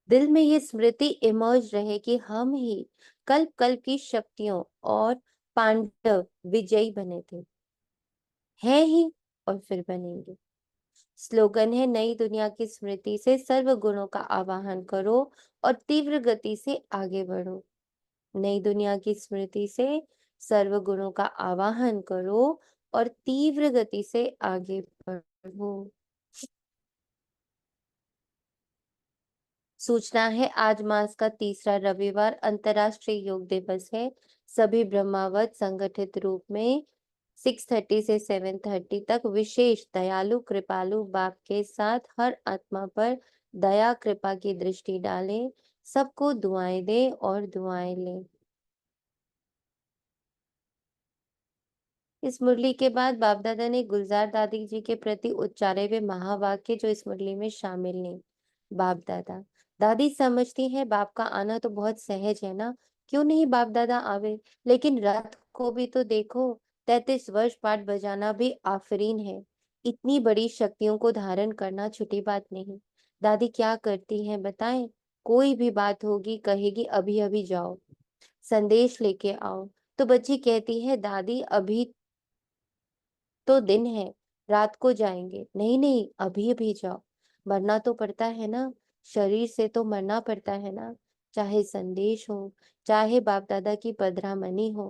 दिल में ये स्मृति इमर्ज रहे कि हम ही कल्प कल्प की शक्तियों और पांडव विजयी बने थे, हैं ही और फिर बनेंगे। स्लोगन है, नई दुनिया की स्मृति से सर्व गुणों का आवाहन करो और तीव्र गति से आगे बढ़ो। नई दुनिया की स्मृति से सर्व गुणों का आवाहन करो और तीव्र गति से आगे बढ़ो। सूचना है, आज मास का तीसरा रविवार अंतर्राष्ट्रीय योग दिवस है। सभी ब्रह्मावत संगठित रूप में 6:30 से 7:30 तक विशेष दयालु कृपालु बाप के साथ हर आत्मा पर दया कृपा की दृष्टि डालें, सबको दुआएं दें और दुआएं लें। इस मुरली के बाद बाप दादा ने गुलजार दादी जी के प्रति उच्चारे हुए महावाक्य जो इस मुरली में शामिल नहीं। बाप दादा, दादी समझती है बाप का आना तो बहुत सहज है ना, क्यों नहीं बाप दादा आवे, लेकिन रथ को भी तो देखो, 33 वर्ष पाठ बजाना भी आफरीन है। इतनी बड़ी शक्तियों को धारण करना छोटी बात नहीं। दादी क्या करती हैं बताएं? कोई भी बात होगी कहेगी अभी अभी जाओ, संदेश लेके आओ, तो बच्ची कहती है दादी अभी तो दिन है, रात को जाएंगे। नहीं नहीं, अभी अभी जाओ। मरना तो पड़ता है ना, शरीर से तो मरना पड़ता है ना, चाहे संदेश हो, चाहे बाप दादा की पधरामनी हो।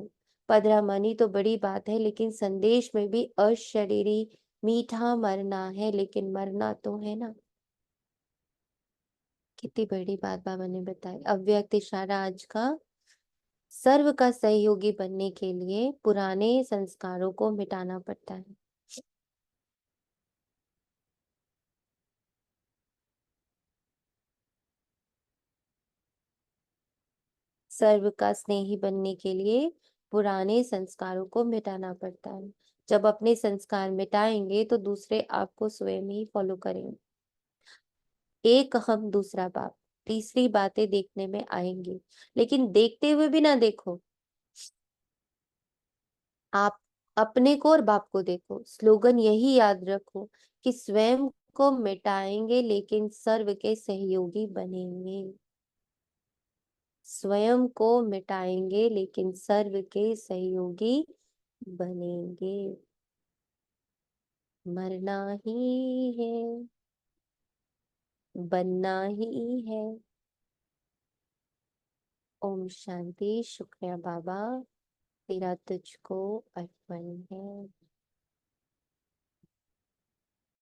पधरामनी तो बड़ी बात है, लेकिन संदेश में भी अशरीरी मीठा मरना है, लेकिन मरना तो है ना। कितनी बड़ी बात बाबा ने बताई। अव्यक्त इशारा आज का, सर्व का सहयोगी बनने के लिए पुराने संस्कारों को मिटाना पड़ता है। सर्व का स्नेही बनने के लिए पुराने संस्कारों को मिटाना पड़ता है। जब अपने संस्कार मिटाएंगे तो दूसरे आपको स्वयं ही फॉलो करेंगे। एक हम दूसरा बाप, तीसरी बातें देखने में आएंगी, लेकिन देखते हुए भी ना देखो। आप अपने को और बाप को देखो। स्लोगन यही याद रखो कि स्वयं को मिटाएंगे लेकिन सर्व के सहयोगी बनेंगे। स्वयं को मिटाएंगे लेकिन सर्व के सहयोगी बनेंगे। मरना ही है, बनना ही है। ओम शांति। शुक्रिया बाबा, तेरा तुझको अर्पण है।